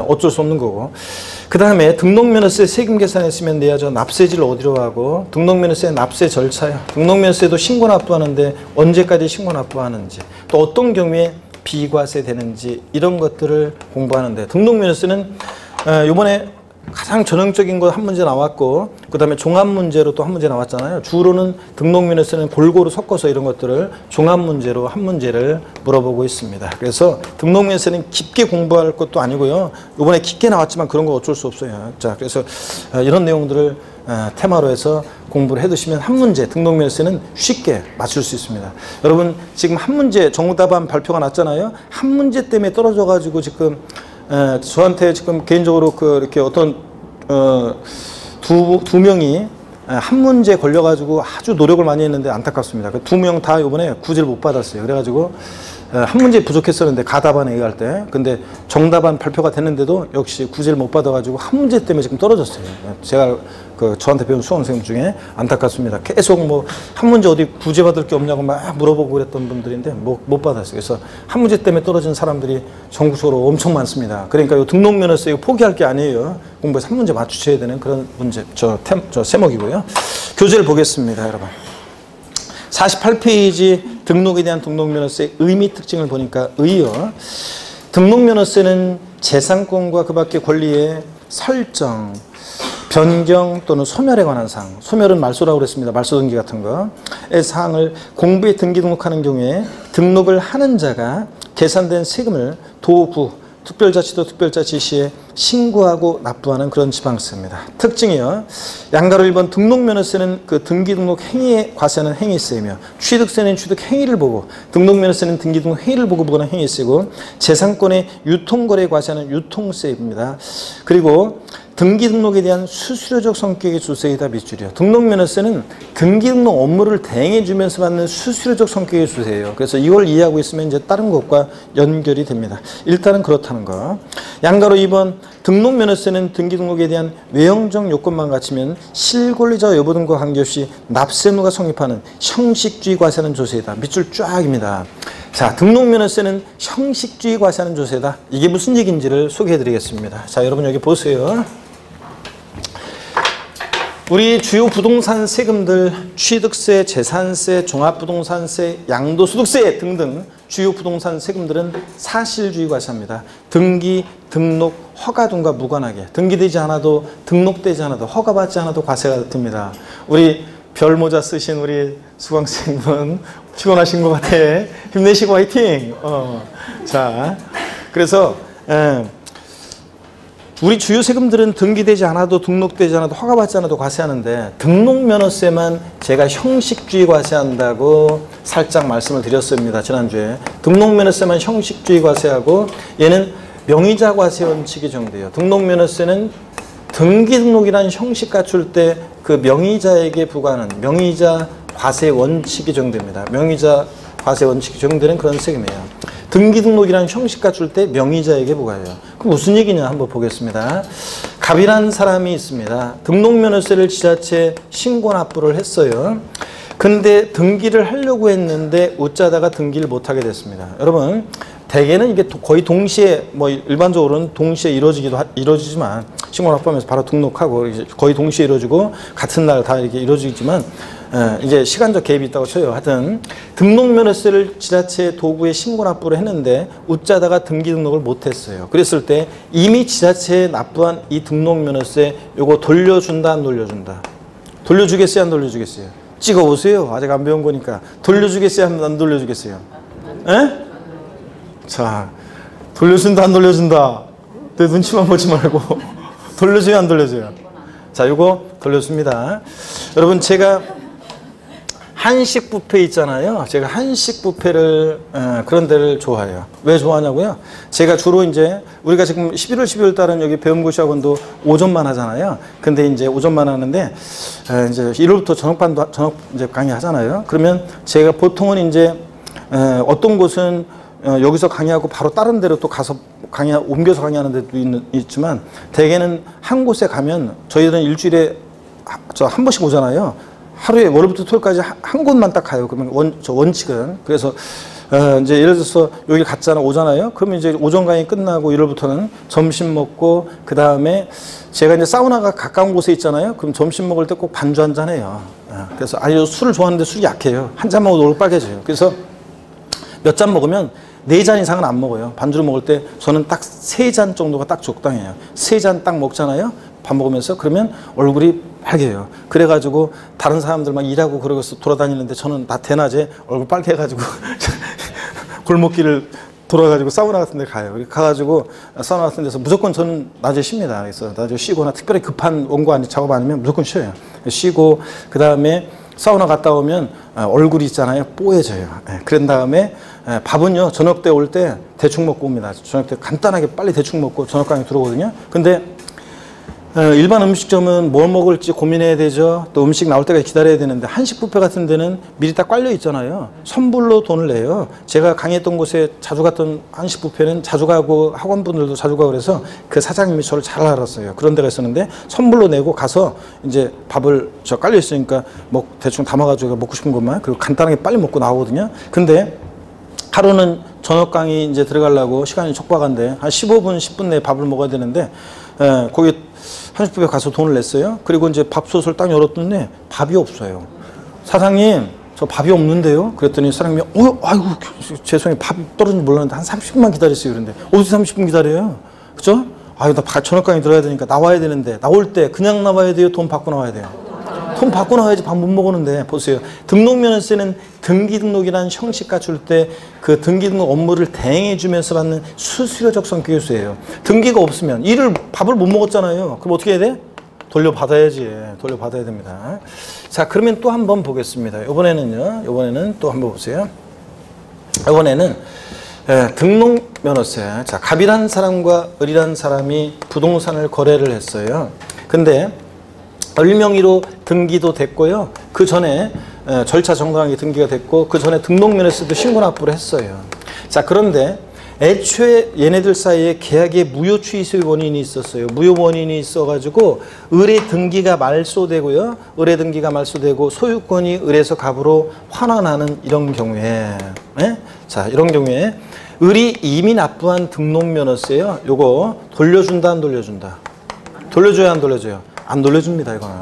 A: 어쩔 수 없는 거고. 그 다음에 등록면허세 세금 계산했으면 내야죠. 납세지를 어디로 하고, 등록면허세 납세 절차요. 등록면허세도 신고 납부하는데 언제까지 신고 납부하는지, 또 어떤 경우에 비과세 되는지, 이런 것들을 공부하는데, 등록면허세는 이번에 가장 전형적인 거 한 문제 나왔고, 그 다음에 종합문제로 또 한 문제 나왔잖아요. 주로는 등록면허세는 골고루 섞어서 이런 것들을 종합문제로 한 문제를 물어보고 있습니다. 그래서 등록면허세는 깊게 공부할 것도 아니고요. 이번에 깊게 나왔지만 그런 거 어쩔 수 없어요. 자, 그래서 이런 내용들을 테마로 해서 공부를 해두시면 한 문제, 등록면허세는 쉽게 맞출 수 있습니다. 여러분, 지금 한 문제 정답안 발표가 났잖아요. 한 문제 때문에 떨어져가지고 지금 저한테 지금 개인적으로 이렇게 어떤 두 명이 한 문제 걸려가지고 아주 노력을 많이 했는데 안타깝습니다. 그 두 명 다 이번에 구제를 못 받았어요. 그래가지고 한 문제 부족했었는데 가답안에 의할 때, 근데 정답안 발표가 됐는데도 역시 구제를 못 받아가지고 한 문제 때문에 지금 떨어졌어요. 제가 저한테 배운 수험생 중에 안타깝습니다. 계속 뭐 한 문제 어디 구제 받을 게 없냐고 막 물어보고 그랬던 분들인데 못 받았어요. 그래서 한 문제 때문에 떨어진 사람들이 전국적으로 엄청 많습니다. 그러니까 이 등록면허세 이거 포기할 게 아니에요. 공부해서 한 문제 맞추셔야 되는 그런 문제, 저 세목이고요. 교재를 보겠습니다, 여러분. 48페이지 등록에 대한 등록면허세의 의미 특징을 보니까 의요. 등록면허세는 재산권과 그 밖의 권리의 설정, 변경 또는 소멸에 관한 사항, 소멸은 말소라고 그랬습니다. 말소 등기 같은 거의 사항을 공부에 등기 등록하는 경우에 등록을 하는 자가 계산된 세금을 도구, 특별자치도 특별자치시에 신고하고 납부하는 그런 지방세입니다. 특징이요. 양가로 1번 등록면허세는 그 등기등록 행위에 과세하는 행위세이며, 취득세는 취득 행위를 보고, 등록면허세는 등기등록 행위를 보고 부과하는 행위세고, 재산권의 유통거래에 과세하는 유통세입니다. 그리고 등기등록에 대한 수수료적 성격의 주세이다 밑줄이요. 등록면허세는 등기등록 업무를 대행해주면서 받는 수수료적 성격의 주세예요. 그래서 이걸 이해하고 있으면 이제 다른 것과 연결이 됩니다. 일단은 그렇다는 거. 양가로 2번 등록면허세는 등기등록에 대한 외형적 요건만 갖추면 실권리자 여부 등과 관계없이 납세무가 성립하는 형식주의 과세하는 조세이다. 밑줄 쫙입니다. 자, 등록면허세는 형식주의 과세하는 조세다. 이게 무슨 얘기인지를 소개해 드리겠습니다. 자, 여러분 여기 보세요. 우리 주요 부동산 세금들, 취득세, 재산세, 종합부동산세, 양도소득세 등등 주요 부동산 세금들은 사실주의 과세합니다. 등기, 등록, 허가 등과 무관하게, 등기되지 않아도 등록되지 않아도 허가받지 않아도 과세가 됩니다. 우리 별모자 쓰신 우리 수강생분 피곤하신 것 같아. 힘내시고 화이팅. 자, 그래서 우리 주요 세금들은 등기되지 않아도 등록되지 않아도 허가받지 않아도 과세하는데, 등록면허세만 제가 형식주의 과세한다고 살짝 말씀을 드렸습니다. 지난주에. 등록면허세만 형식주의 과세하고 얘는 명의자 과세 원칙이 적용돼요. 등록면허세는 등기등록이라는 형식 갖출 때 그 명의자에게 부과하는 명의자 과세 원칙이 적용됩니다. 명의자 과세 원칙이 적용되는 그런 세금이에요. 등기등록이라는 형식 갖출 때 명의자에게 부과해요. 그럼 무슨 얘기냐 한번 보겠습니다. 갑이라는 사람이 있습니다. 등록면허세를 지자체에 신고 납부를 했어요. 근데 등기를 하려고 했는데 어쩌다가 등기를 못하게 됐습니다. 여러분, 대개는 이게 거의 동시에, 뭐 일반적으로는 동시에 이루어지지만, 신고 납부하면서 바로 등록하고 거의 동시에 이루어지고 같은 날 다 이렇게 이루어지지만, 이제 시간적 갭이 있다고 쳐요. 하여튼 등록면허세를 지자체 도구에 신고 납부를 했는데 어쩌다가 등기 등록을 못했어요. 그랬을 때 이미 지자체에 납부한 이 등록면허세 요거 돌려준다 안 돌려준다? 돌려주겠어요 안 돌려주겠어요? 찍어보세요. 아직 안 배운 거니까. 돌려주겠어요 안 돌려주겠어요? 에? 자, 돌려준다 안 돌려준다? 내 눈치만 보지 말고 돌려줘요 안 돌려줘요? 자, 요거 돌려줍니다. 여러분, 제가 한식 뷔페 있잖아요. 제가 한식 뷔페를 그런 데를 좋아해요. 왜 좋아하냐고요? 제가 주로 이제 우리가 지금 11월 12월 달은 여기 배움고시 학원도 오전만 하잖아요. 근데 이제 오전만 하는데 이제 1월부터 저녁 이제 강의 하잖아요. 그러면 제가 보통은 이제 어떤 곳은 여기서 강의하고 바로 다른 데로 또 가서 옮겨서 강의하는 데도 있지만, 대개는 한 곳에 가면 저희들은 일주일에 한 번씩 오잖아요. 하루에 월요일부터 토요일까지 한 곳만 딱 가요. 그러면 원칙은. 그래서 이제 예를 들어서 여기 오잖아요. 그러면 이제 오전 강의 끝나고 1월부터는 점심 먹고 그 다음에 제가 이제 사우나가 가까운 곳에 있잖아요. 그럼 점심 먹을 때 꼭 반주 한 잔 해요. 그래서 아니 술을 좋아하는데 술이 약해요. 한 잔 먹어도 얼굴 빨개져요. 그래서 몇 잔 먹으면 4잔 이상은 안 먹어요. 반주를 먹을 때 저는 딱 3잔 정도가 딱 적당해요. 3잔 딱 먹잖아요. 밥 먹으면서 그러면 얼굴이 빨개요. 그래가지고 다른 사람들 막 일하고 그러고 돌아다니는데 저는 대낮에 얼굴 빨개가지고 골목길을 돌아가지고 사우나 같은 데 가요. 가가지고 사우나 같은 데서 무조건 저는 낮에 쉽니다. 그래서 낮에 쉬거나 특별히 급한 원고 작업 아니면 무조건 쉬어요. 쉬고 그 다음에 사우나 갔다 오면 얼굴이 있잖아요. 뽀얘져요. 그런 다음에 밥은요. 저녁 때 올 때 대충 먹고 옵니다. 저녁 때 간단하게 빨리 대충 먹고 저녁 강의 들어오거든요. 근데 일반 음식점은 뭘 먹을지 고민해야 되죠. 또 음식 나올 때까지 기다려야 되는데 한식 뷔페 같은 데는 미리 딱 깔려 있잖아요. 선불로 돈을 내요. 제가 강의했던 곳에 자주 갔던 한식 뷔페는 자주 가고 학원분들도 자주 가고 그래서 그 사장님이 저를 잘 알았어요. 그런 데가 있었는데 선불로 내고 가서 이제 밥을 깔려 있으니까 대충 담아가지고 먹고 싶은 것만 그리고 간단하게 빨리 먹고 나오거든요. 근데 하루는 저녁 강의 이제 들어가려고 시간이 촉박한데 한 15분, 10분 내에 밥을 먹어야 되는데 거기 한식집에 가서 돈을 냈어요. 그리고 이제 밥솥을 딱 열었더니 밥이 없어요. 사장님, 저 밥이 없는데요? 그랬더니 사장님이 아이고 죄송해요. 밥이 떨어진 줄 몰랐는데 한 30분만 기다렸어요. 그런데 어디서 30분 기다려요? 그죠? 아유 나 저녁 강의 들어야 되니까 나와야 되는데 나올 때 그냥 나와야 돼요? 돈 받고 나와야 돼요? 돈 받고 나와야지 밥 못 먹었는데 보세요. 등록면허세는 등기등록이라는 형식과 줄 때 그 등기등록 업무를 대행해 주면서 받는 수수료적 성격세예요. 등기가 없으면 밥을 못 먹었잖아요. 그럼 어떻게 해야 돼? 돌려받아야지. 돌려받아야 됩니다. 자 그러면 또 한번 보겠습니다. 이번에는 또 한번 보세요. 이번에는 등록면허세. 자 갑이라는 사람과 을이라는 사람이 부동산을 거래를 했어요. 근데 을 명의로 등기도 됐고요. 그 전에 절차 정당하게 등기가 됐고 그 전에 등록면허세도 신고 납부를 했어요. 자 그런데 애초에 얘네들 사이에 계약의 무효 취소의 원인이 있었어요. 무효 원인이 있어가지고 을의 등기가 말소되고요. 을의 등기가 말소되고 소유권이 을에서 갑으로 환원하는 이런 경우에 자 이런 경우에 을이 이미 납부한 등록면허세요. 요거 돌려준다 안 돌려준다? 돌려줘야 안 돌려줘요? 안 돌려줍니다, 이거는.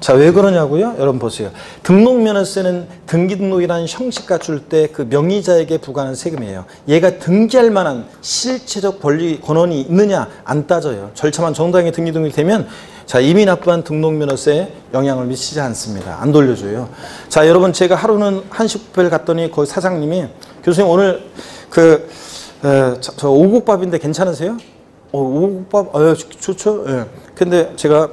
A: 자, 왜 그러냐고요? 여러분 보세요. 등록면허세는 등기등록이라는 형식과 줄 때 그 명의자에게 부과하는 세금이에요. 얘가 등기할 만한 실체적 권한이 있느냐 안 따져요. 절차만 정당하게 등기등록이 되면 자 이미 납부한 등록면허세에 영향을 미치지 않습니다. 안 돌려줘요. 자, 여러분 제가 하루는 한식 뷔페를 갔더니 거기 사장님이 교수님 오늘 저 오곡밥인데 괜찮으세요? 오곡밥? 좋죠. 예. 근데 제가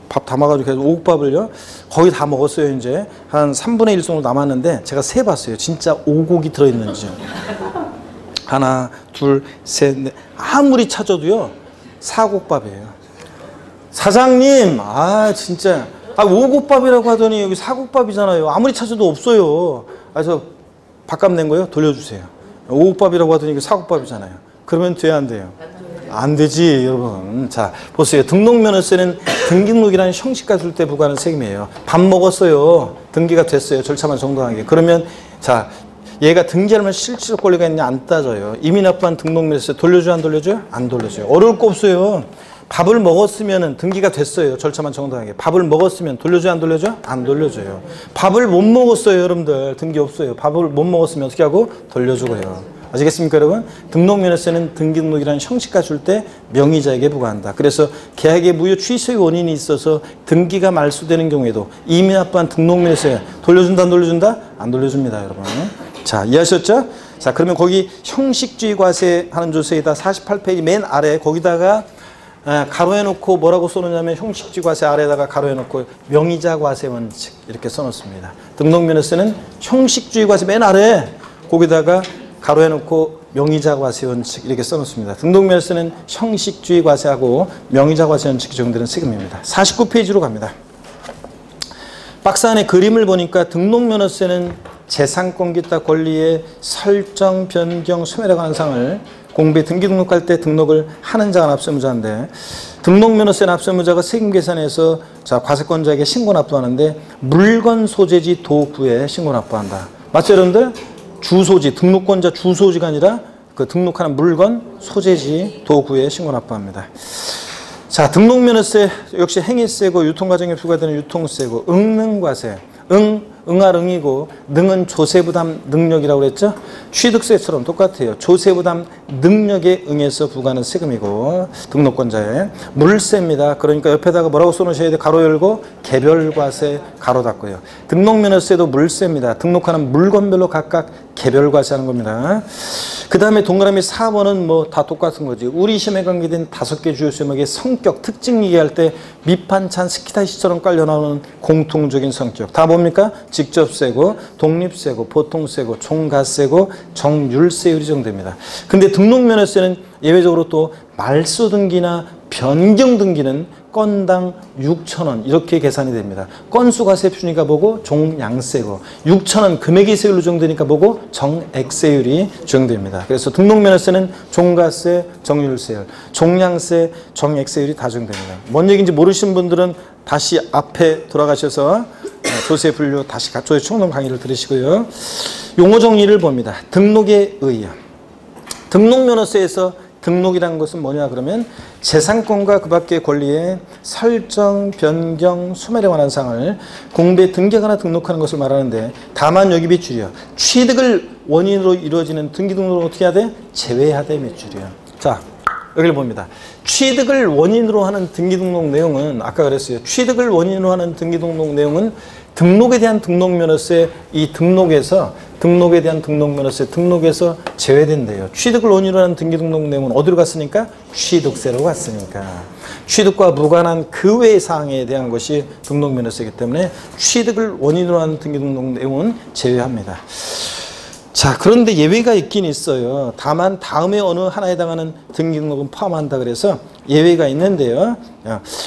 A: 밥 담아가지고 계속 오곡밥을요 거의 다 먹었어요. 이제 한 3분의 1 정도 남았는데 제가 세봤어요. 진짜 오곡이 들어있는지. 하나, 둘, 셋, 넷. 아무리 찾아도요 4곡밥이에요. 사장님, 진짜 오곡밥이라고 하더니 여기 4곡밥이잖아요. 아무리 찾아도 없어요. 그래서 밥값 낸 거예요. 돌려주세요. 오곡밥이라고 하더니 이게 4곡밥이잖아요. 그러면 돼야 안 돼요? 안 되지, 여러분. 자, 보세요. 등록면허세는 등기등록이라는 형식과 줄 때 부과하는 세금이에요. 밥 먹었어요. 등기가 됐어요. 절차만 정당하게. 그러면, 자, 얘가 등기하면 실질적 권리가 있느냐 안 따져요. 이미 납부한 등록면허세 돌려줘요, 안 돌려줘요? 안 돌려줘요. 어려울 거 없어요. 밥을 먹었으면 등기가 됐어요. 절차만 정당하게. 밥을 먹었으면 돌려줘요, 안 돌려줘요? 안 돌려줘요. 밥을 못 먹었어요, 여러분들. 등기 없어요. 밥을 못 먹었으면 어떻게 하고? 돌려주고요. 아시겠습니까, 여러분? 등록면허세는 등기등록이라는 형식과 줄 때 명의자에게 부과한다. 그래서 계약의 무효 취소의 원인이 있어서 등기가 말소되는 경우에도 이미 납부한 등록면허세 돌려준다, 안 돌려준다? 안 돌려줍니다, 여러분. 자, 이해하셨죠? 자, 그러면 거기 형식주의 과세 하는 조서에다 48페이지 맨 아래 거기다가 가로해놓고 뭐라고 써놓냐면 형식주의 과세 아래에다가 가로해놓고 명의자 과세 원칙 이렇게 써놓습니다. 등록면허세는 형식주의 과세 맨 아래 거기다가 가로해놓고 명의자 과세 원칙 이렇게 써놓습니다. 등록면허세는 형식주의 과세하고 명의자 과세 원칙이 적용되는 세금입니다. 49페이지로 갑니다. 박스 안에 그림을 보니까 등록면허세는 재산권 기타 권리의 설정, 변경, 소멸에 관한 사항을 공부에 등기 등록할 때 등록을 하는 자가 납세무자인데 등록면허세 납세의무자가 세금계산에서 자 과세권자에게 신고 납부하는데 물건 소재지 도구에 신고 납부한다. 맞죠 여러분들? 주소지, 등록권자 주소지가 아니라 그 등록하는 물건 소재지 도구에 신고 납부합니다. 자, 등록면허세 역시 행위세고 유통과정에 부과되는 유통세고 응능과세, 응할 응이고 능은 조세부담 능력이라고 그랬죠. 취득세처럼 똑같아요. 조세부담 능력에 응해서 부과하는 세금이고 등록권자에 물세입니다. 그러니까 옆에다가 뭐라고 써놓으셔야 돼? 가로 열고 개별과세 가로 닫고요. 등록면허세도 물세입니다. 등록하는 물건별로 각각 개별과세하는 겁니다. 그 다음에 동그라미 4번은 뭐 다 똑같은 거지. 우리 시험에 관계된 5개 주요 세목의 성격, 특징 얘기할 때 밑반찬 스키다시처럼 깔려 나오는 공통적인 성격. 다 뭡니까? 직접세고, 독립세고, 보통세고, 총가세고, 정률세율이 정됩니다. 근데 등록면허세는 예외적으로 또 말소 등기나 변경 등기는 건당 6,000원 이렇게 계산이 됩니다. 건수가 세표니까 뭐고? 종량세고 6,000원 금액이 세율로 정되니까 뭐고? 정액세율이 정됩니다. 그래서 등록면허세는 종가세, 정률세율, 종량세, 정액세율이 다 정됩니다. 뭔 얘기인지 모르신 분들은 다시 앞에 돌아가셔서 조세 분류 다시 조세 총론 강의를 들으시고요. 용어 정리를 봅니다. 등록에 의해 등록면허세에서 등록이라는 것은 뭐냐 그러면 재산권과 그 밖의 권리의 설정, 변경, 소멸에 관한 사항을 공부에 등기하거나 등록하는 것을 말하는데 다만 여기 밑줄이요. 취득을 원인으로 이루어지는 등기 등록을 어떻게 해야 돼? 제외해야 돼 밑줄이요. 자, 여기를 봅니다. 취득을 원인으로 하는 등기 등록 내용은 아까 그랬어요. 취득을 원인으로 하는 등기 등록 내용은 등록에 대한 등록면허세 이 등록에 대한 등록면허세 등록에서 제외된대요. 취득을 원인으로 하는 등기 등록 내용은 어디로 갔으니까? 취득세로 갔으니까. 취득과 무관한 그 외의 사항에 대한 것이 등록면허세이기 때문에 취득을 원인으로 하는 등기 등록 내용은 제외합니다. 자, 그런데 예외가 있긴 있어요. 다만 다음에 어느 하나에 해당하는 등기 등록은 포함한다 그래서 예외가 있는데요.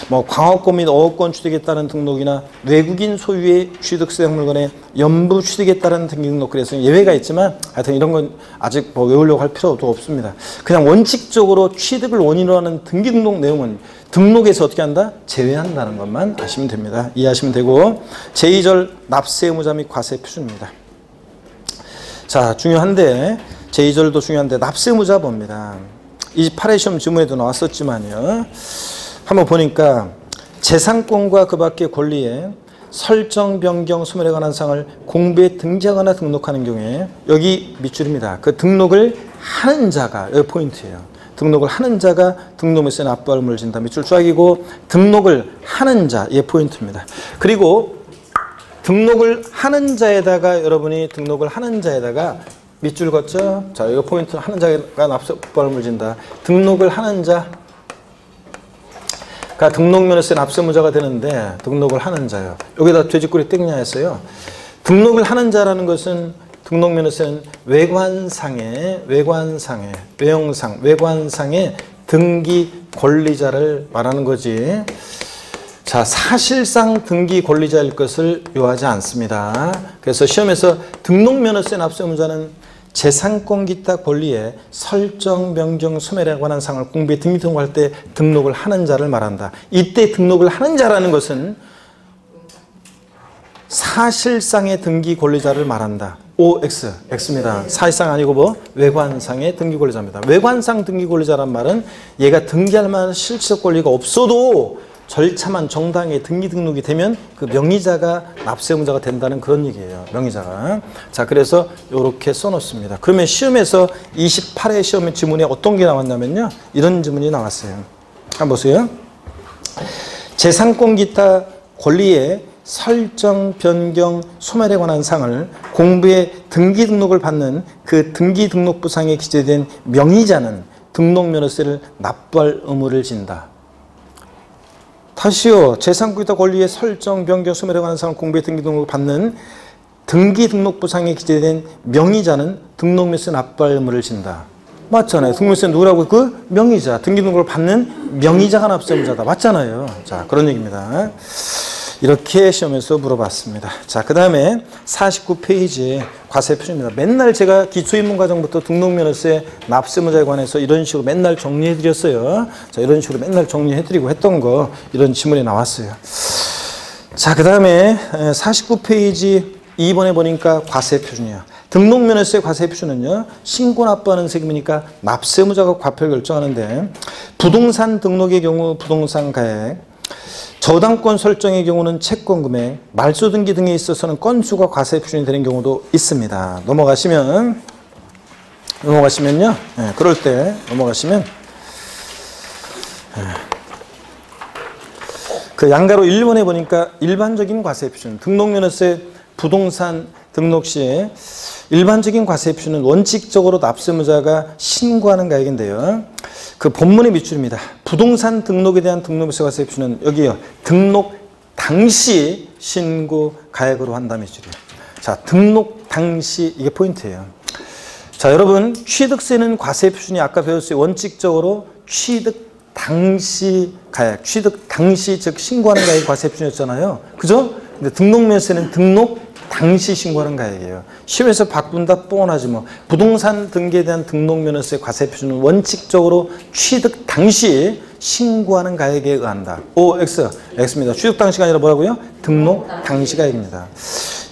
A: 뭐 광업권 및 어업권 취득에 따른 등록이나 외국인 소유의 취득세 물건의 연부 취득에 따른 등기 등록 그래서 예외가 있지만 하여튼 이런 건 아직 뭐 외우려고 할 필요도 없습니다. 그냥 원칙적으로 취득을 원인으로 하는 등기 등록 내용은 등록에서 어떻게 한다? 제외한다는 것만 아시면 됩니다. 이해하시면 되고 제2절 납세 의무자 및 과세 표준입니다. 자, 중요한데 제2절도 중요한데 납세 의무자 봅니다. 28회 시험 지문에도 나왔었지만요. 한번 보니까 재산권과 그 밖의 권리에 설정, 변경, 소멸에 관한 사항을 공부에 등재하거나 등록하는 경우에 여기 밑줄입니다. 그 등록을 하는 자가 여기 포인트예요. 등록을 하는 자가 등록면허세 납부할 의무를 진다. 밑줄 쫙이고 등록을 하는 자, 얘 포인트입니다. 그리고 등록을 하는 자에다가 여러분이 등록을 하는 자에다가 밑줄 걷죠? 자, 이거 포인트 하는 자가 납세할 의무를 진다. 등록을 하는 자가 등록면허세 납세 의무자가 되는데 등록을 하는 자요. 여기다 돼지꼬리 땡냐 했어요. 등록을 하는 자라는 것은 등록면허세는 외관상의 등기 권리자를 말하는 거지. 자, 사실상 등기 권리자일 것을 요하지 않습니다. 그래서 시험에서 등록면허세 납세 의무자는 재산권 기타 권리의 설정, 변경, 소멸에 관한 사항을 공부에 등기 등록할 때 등록을 하는 자를 말한다. 이때 등록을 하는 자라는 것은 사실상의 등기 권리자를 말한다. OX, X입니다. 사실상 아니고 뭐 외관상의 등기 권리자입니다. 외관상 등기 권리자란 말은 얘가 등기할 만한 실질적 권리가 없어도 절차만 정당하게 등기 등록이 되면 그 명의자가 납세 의무자가 된다는 그런 얘기예요. 명의자가. 자, 그래서 이렇게 써놓습니다. 그러면 시험에서 28회 시험의 지문에 어떤 게 나왔냐면요. 이런 지문이 나왔어요. 한번 보세요. 재산권 기타 권리의 설정, 변경, 소멸에 관한 사항을 공부에 등기 등록을 받는 그 등기 등록부상에 기재된 명의자는 등록면허세를 납부할 의무를 진다. 다시요. 재산권 기타 권리의 설정, 변경, 소멸에 관한 사항을 공부에 등기 등록을 받는 등기 등록부상에 기재된 명의자는 등록면허세 납부할 의무를 진다. 맞잖아요. 등록면허세 누구라고? 그 명의자. 등기 등록을 받는 명의자가 납세 의무자다. 맞잖아요. 자, 그런 얘기입니다. 이렇게 시험에서 물어봤습니다. 자, 그 다음에 49페이지 과세표준입니다. 맨날 제가 기초인문과정부터 등록면허세 납세무자에 관해서 이런 식으로 맨날 정리해드렸어요. 자, 이런 식으로 맨날 정리해드리고 했던 거, 이런 지문이 나왔어요. 자, 그 다음에 49페이지 2번에 보니까 과세표준이야. 등록면허세 과세표준은요, 신고 납부하는 세금이니까 납세무자가 과표를 결정하는데, 부동산 등록의 경우 부동산 가액, 저당권 설정의 경우는 채권 금액, 말소 등기 등에 있어서는 건수가 과세표준이 되는 경우도 있습니다. 넘어가시면요, 그럴 때 넘어가시면 그 양가로 1번에 보니까 일반적인 과세표준, 등록면허세 부동산 등록 시 일반적인 과세표준은 원칙적으로 납세무자가 신고하는 가액인데요. 그 본문의 밑줄입니다. 부동산 등록에 대한 등록세 과세표준은 여기요. 등록 당시 신고 가액으로 한다는 밑줄이에요. 자, 등록 당시 이게 포인트예요. 자, 여러분 취득세는 과세표준이 아까 배웠어요. 원칙적으로 취득 당시 가액, 취득 당시 즉 신고하는 가액이 과세표준이었잖아요. 그죠? 근데 등록면세는 등록 당시 신고하는 가액이에요. 시험에서 바꾼다 뻔하지 뭐. 부동산 등기에 대한 등록면허세 과세표준은 원칙적으로 취득 당시 신고하는 가액에 의한다. X입니다. 취득 당시가 아니라 뭐라고요? 등록 당시 가액입니다.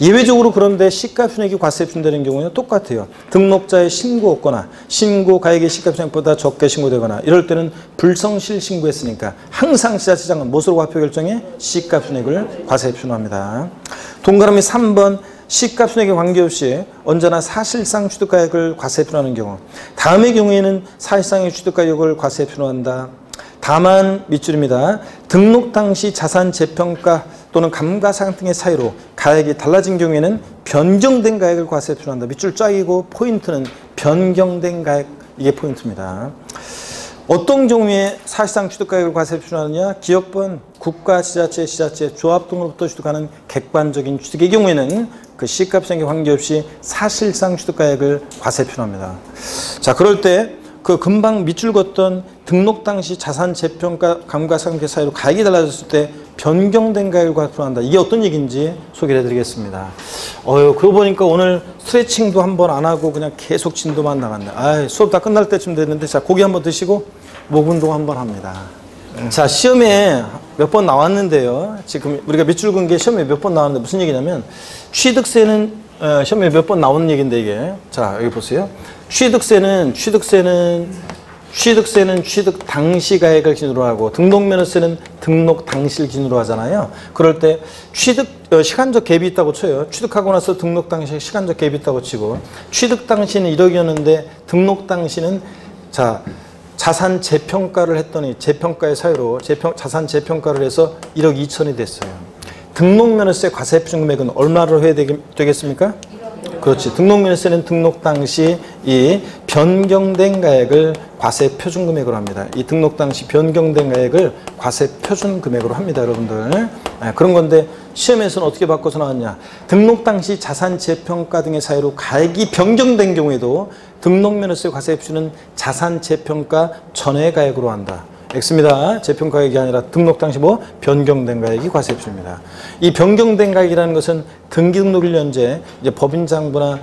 A: 예외적으로 그런데 시가순액이 과세표준되는 경우는 똑같아요. 등록자의 신고 없거나 신고 가액이 시가순액보다 적게 신고되거나 이럴 때는 불성실 신고했으니까 항상 지자체장은 무엇으로 과표 결정해? 시가순액을 과세표준합니다. 동그라미 3번 시가순액에 관계없이 언제나 사실상 취득가액을 과세표준하는 경우, 다음의 경우에는 사실상의 취득가액을 과세표준한다. 다만 밑줄입니다. 등록 당시 자산 재평가 또는 감가상각등의 사유로 가액이 달라진 경우에는 변경된 가액을 과세표준한다. 밑줄 짝이고 포인트는 변경된 가액, 이게 포인트입니다. 어떤 경우에 사실상 취득가액을 과세표준하느냐? 기업번, 국가, 지자체, 조합 등으로부터 취득하는 객관적인 취득의 경우에는 그 시가순액에 관계없이 사실상 취득가액을 과세표준합니다. 자, 그럴 때 그 금방 밑줄 걷던 등록 당시 자산 재평가 감가상각의 사유로 가액이 달라졌을 때 변경된 가액을 과세표준한다. 이게 어떤 얘기인지 소개를 해드리겠습니다. 그러고 보니까 오늘 스트레칭도 한번 안 하고 그냥 계속 진도만 나갔네. 수업 다 끝날 때쯤 됐는데, 자, 고기 한번 드시고 목 운동 한번 합니다. 자, 시험에 몇 번 나왔는데요. 지금 우리가 밑줄 긋은 게 시험에 몇 번 나왔는데 무슨 얘기냐면, 취득세는 시험에 몇 번 나오는 얘기인데 이게, 자, 여기 보세요. 취득세는 취득 당시 가액을 기준으로 하고 등록면허세는 등록 당시를 기준으로 하잖아요. 그럴 때 시간적 갭이 있다고 쳐요. 취득하고 나서 등록 당시에 시간적 갭이 있다고 치고, 취득 당시는 1억이었는데 등록 당시는 자산 재평가를 했더니 재평가의 사유로 자산 재평가를 해서 1억 2천이 됐어요. 등록면허세 과세표준 금액은 얼마로 해야 되겠습니까? 그렇지. 등록면허세는 등록 당시 이 변경된 가액을 과세표준 금액으로 합니다. 이 등록 당시 변경된 가액을 과세표준 금액으로 합니다, 여러분들. 그런 건데 시험에서는 어떻게 바꿔서 나왔냐? 등록 당시 자산 재평가 등의 사유로 가액이 변경된 경우에도 등록면허세 과세표준은 자산 재평가 전의 가액으로 한다. X입니다. 재평가 가액이 아니라 등록 당시 변경된 가액이 과세표준입니다. 이 변경된 가액이라는 것은 등기 등록 1년제 이제 법인장부나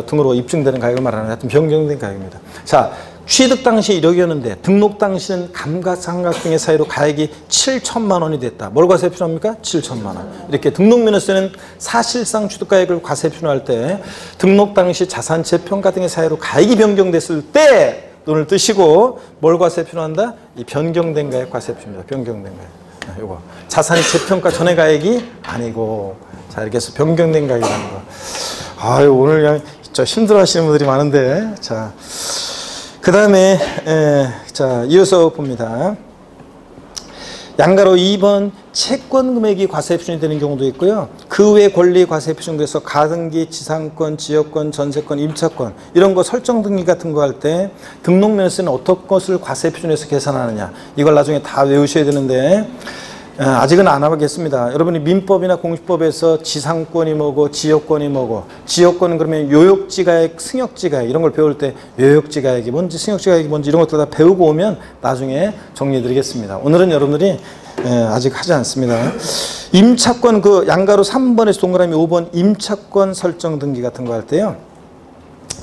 A: 등으로 입증되는 가액을 말하는 하여튼 변경된 가액입니다. 자, 취득 당시 1억이었는데 등록 당시는 감가상각 등의 사유로 가액이 7천만 원이 됐다. 뭘 과세표준합니까? 7천만 원. 이렇게 등록면허세는 사실상 취득가액을 과세표준할 때 등록 당시 자산 재평가 등의 사유로 가액이 변경됐을 때 눈을 뜨시고 뭘 과세표준한다? 이 변경된 가액 과세표준입니다. 변경된 가액. 요거 자산이 재평가 전의 가액이 아니고, 자, 이렇게 해서 변경된 가액이라는 거. 오늘 그냥 힘들어하시는 분들이 많은데, 자, 그 다음에 자, 이어서 봅니다. 양가로 2번 채권 금액이 과세표준이 되는 경우도 있고요. 그 외 권리 과세표준, 그래서 가등기, 지상권, 지역권, 전세권, 임차권 이런 거 설정 등기 같은 거 할 때 등록면허세는 어떤 것을 과세표준에서 계산하느냐, 이걸 나중에 다 외우셔야 되는데 아직은 안 하겠습니다. 여러분이 민법이나 공시법에서 지상권이 뭐고 지역권이 뭐고, 지역권은 그러면 요역지가액, 승역지가액 이런 걸 배울 때 요역지가액이 뭔지 승역지가액이 뭔지 이런 것들 다 배우고 오면 나중에 정리해 드리겠습니다. 오늘은 여러분들이 아직 하지 않습니다. 임차권 그 양가로 3번에서 동그라미 5번 임차권 설정 등기 같은 거 할 때요.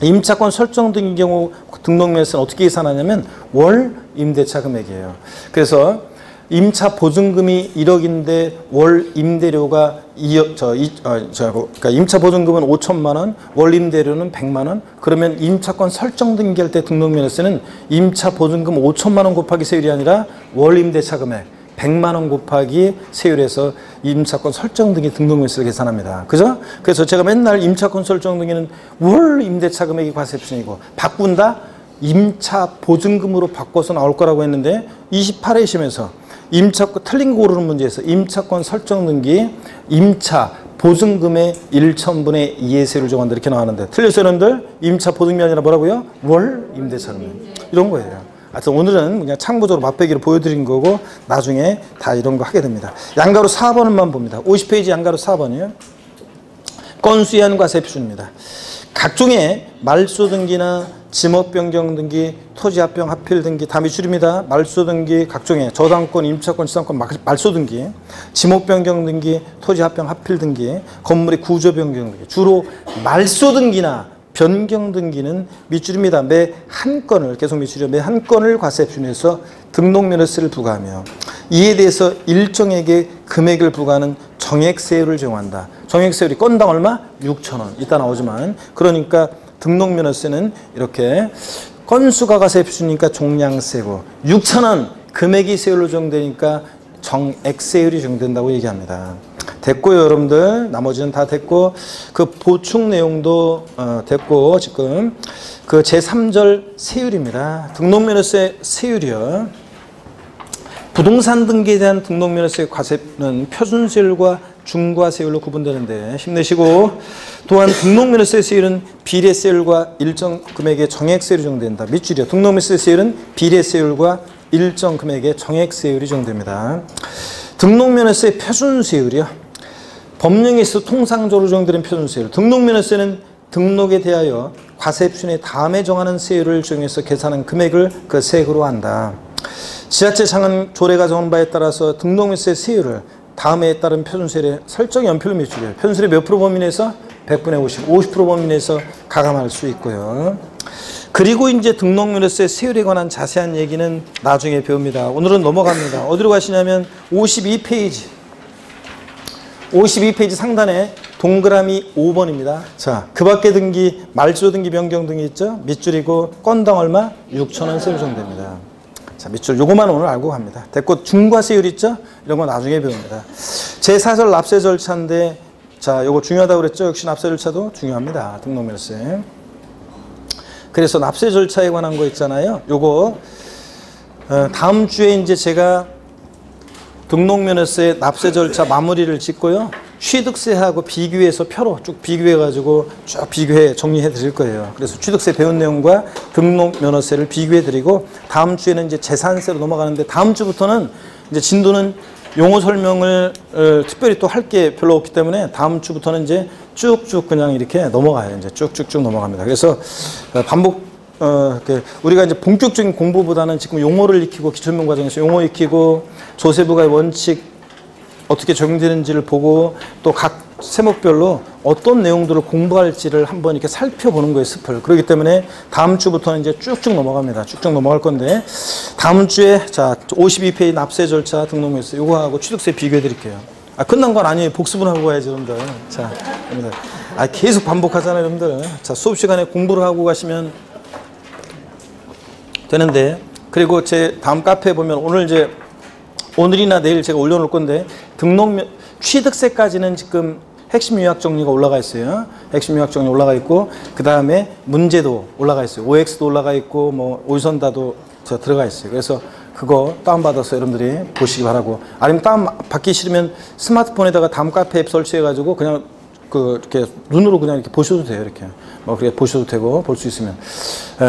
A: 임차권 설정 등기 경우 등록면에서는 어떻게 계산하냐면 월 임대차 금액이에요. 그래서 임차 보증금이 1억인데 월 임대료가 2억, 그러니까 임차 보증금은 5천만 원, 월 임대료는 100만 원. 그러면 임차권 설정 등기할 때 등록면에서는 임차 보증금 5천만 원 곱하기 세율이 아니라 월 임대차 금액 100만 원 곱하기 세율에서 임차권 설정 등기 등록면세를 계산합니다. 그죠? 그래서 제가 맨날 임차권 설정 등기는 월 임대차 금액이 과세표준이고 바꾼다? 임차 보증금으로 바꿔서 나올 거라고 했는데 28회 시험에서 임차권 틀린 거 고르는 문제에서 임차권 설정 등기 임차 보증금의 1천분의 2의 세율을 정한다 이렇게 나왔는데 틀렸어요 여러분들? 임차 보증금이 아니라 뭐라고요? 월 임대차 금액 이런 거예요. 하여튼 오늘은 그냥 참고적으로 맛배기로 보여드린 거고 나중에 다 이런 거 하게 됩니다. 양가로 4번만 봅니다. 50페이지 양가로 4번이요. 건수의한 과세표준입니다. 각종의 말소 등기나 지목 변경 등기, 토지 합병 합필 등기 다 미줄입니다. 말소 등기, 각종의 저당권, 임차권, 지상권 말소 등기, 지목 변경 등기, 토지 합병 합필 등기, 건물의 구조 변경 등기. 주로 말소 등기나 변경 등기는 밑줄입니다. 매 한 건을 계속 밑줄이요. 매 한 건을 과세표준에서 등록면허세를 부과하며 이에 대해서 일정에게 금액을 부과하는 정액세율을 정한다. 정액세율이 건당 얼마? 6,000원. 이따 나오지만 그러니까 등록면허세는 이렇게 건수가 과세표준이니까 종량세고 6,000원 금액이 세율로 정되니까 정액세율이 정된다고 얘기합니다. 됐고요 여러분들. 나머지는 다 됐고 그 보충 내용도 됐고 지금 그 제3절 세율입니다. 등록면허세 세율이요. 부동산 등기에 대한 등록면허세 과세는 표준세율과 중과세율로 구분되는데 힘내시고 또한 등록면허세 세율은 비례세율과 일정 금액의 정액세율이 정된다. 밑줄이요. 등록면허세 세율은 비례세율과 일정 금액의 정액세율이 정됩니다. 등록면허세 표준세율이요. 법령에서 통상적으로 정되는 표준세율. 등록면허세는 등록에 대하여 과세표준의 다음에 정하는 세율을 정해서 계산한 금액을 그 세액으로 한다. 지자체 장은 조례가 정한 바에 따라서 등록면허세 세율을 다음에 따른 표준세율의 설정 연필로 밑줄이에요. 표준세율의 몇 프로 범위 내에서 100분의 50, 50% 범위 내에서 가감할 수 있고요. 그리고 이제 등록면허세 세율에 관한 자세한 얘기는 나중에 배웁니다. 오늘은 넘어갑니다. 어디로 가시냐면 52페이지. 52페이지 상단에 동그라미 5번입니다. 자, 그 밖에 등기, 말소 등기, 변경 등기 있죠? 밑줄이고 건당 얼마? 6,000원 세율 정도입니다. 자, 밑줄 요거만 오늘 알고 갑니다. 됐고 중과세율 있죠? 이런 거 나중에 배웁니다. 제4절 납세 절차인데 자, 요거 중요하다고 그랬죠? 역시 납세 절차도 중요합니다. 등록면허세. 그래서 납세 절차에 관한 거 있잖아요. 요거 다음 주에 이제 제가 등록면허세 납세 절차 마무리를 짓고요. 취득세하고 비교해서 표로 쭉 비교해가지고 쭉 비교해 정리해 드릴 거예요. 그래서 취득세 배운 내용과 등록면허세를 비교해 드리고 다음 주에는 이제 재산세로 넘어가는데 다음 주부터는 이제 진도는 용어 설명을 특별히 또 할 게 별로 없기 때문에 다음 주부터는 이제 쭉쭉 그냥 이렇게 넘어가요. 이제 쭉쭉쭉 넘어갑니다. 그래서 반복 우리가 이제 본격적인 공부보다는 지금 용어를 익히고 기초면 과정에서 용어 익히고 조세부가의 원칙 어떻게 적용되는지를 보고 또 각 세목별로 어떤 내용들을 공부할지를 한번 이렇게 살펴보는 거예요, 습을. 그렇기 때문에 다음 주부터는 이제 쭉쭉 넘어갑니다. 쭉쭉 넘어갈 건데 다음 주에 자 52페이지 납세 절차 등록면허세 요거하고 취득세 비교해 드릴게요. 아, 끝난 건 아니에요. 복습은 하고 가야죠, 여러분들. 자, 여러분들. 아, 계속 반복하잖아요, 여러분들. 자, 수업 시간에 공부를 하고 가시면 되는데 그리고 제 다음 카페에 보면 오늘 이제 오늘이나 내일 제가 올려놓을 건데 취득세까지는 지금 핵심 요약 정리가 올라가 있어요. 핵심 요약 정리 올라가 있고 그 다음에 문제도 올라가 있어요. OX도 올라가 있고 뭐 오선다도 들어가 있어요. 그래서 그거 다운받아서 여러분들이 보시기 바라고 아니면 다운받기 싫으면 스마트폰에다가 다음 카페 앱 설치해가지고 그냥 이렇게 눈으로 그냥 이렇게 보셔도 돼요. 이렇게 뭐 그렇게 보셔도 되고 볼 수 있으면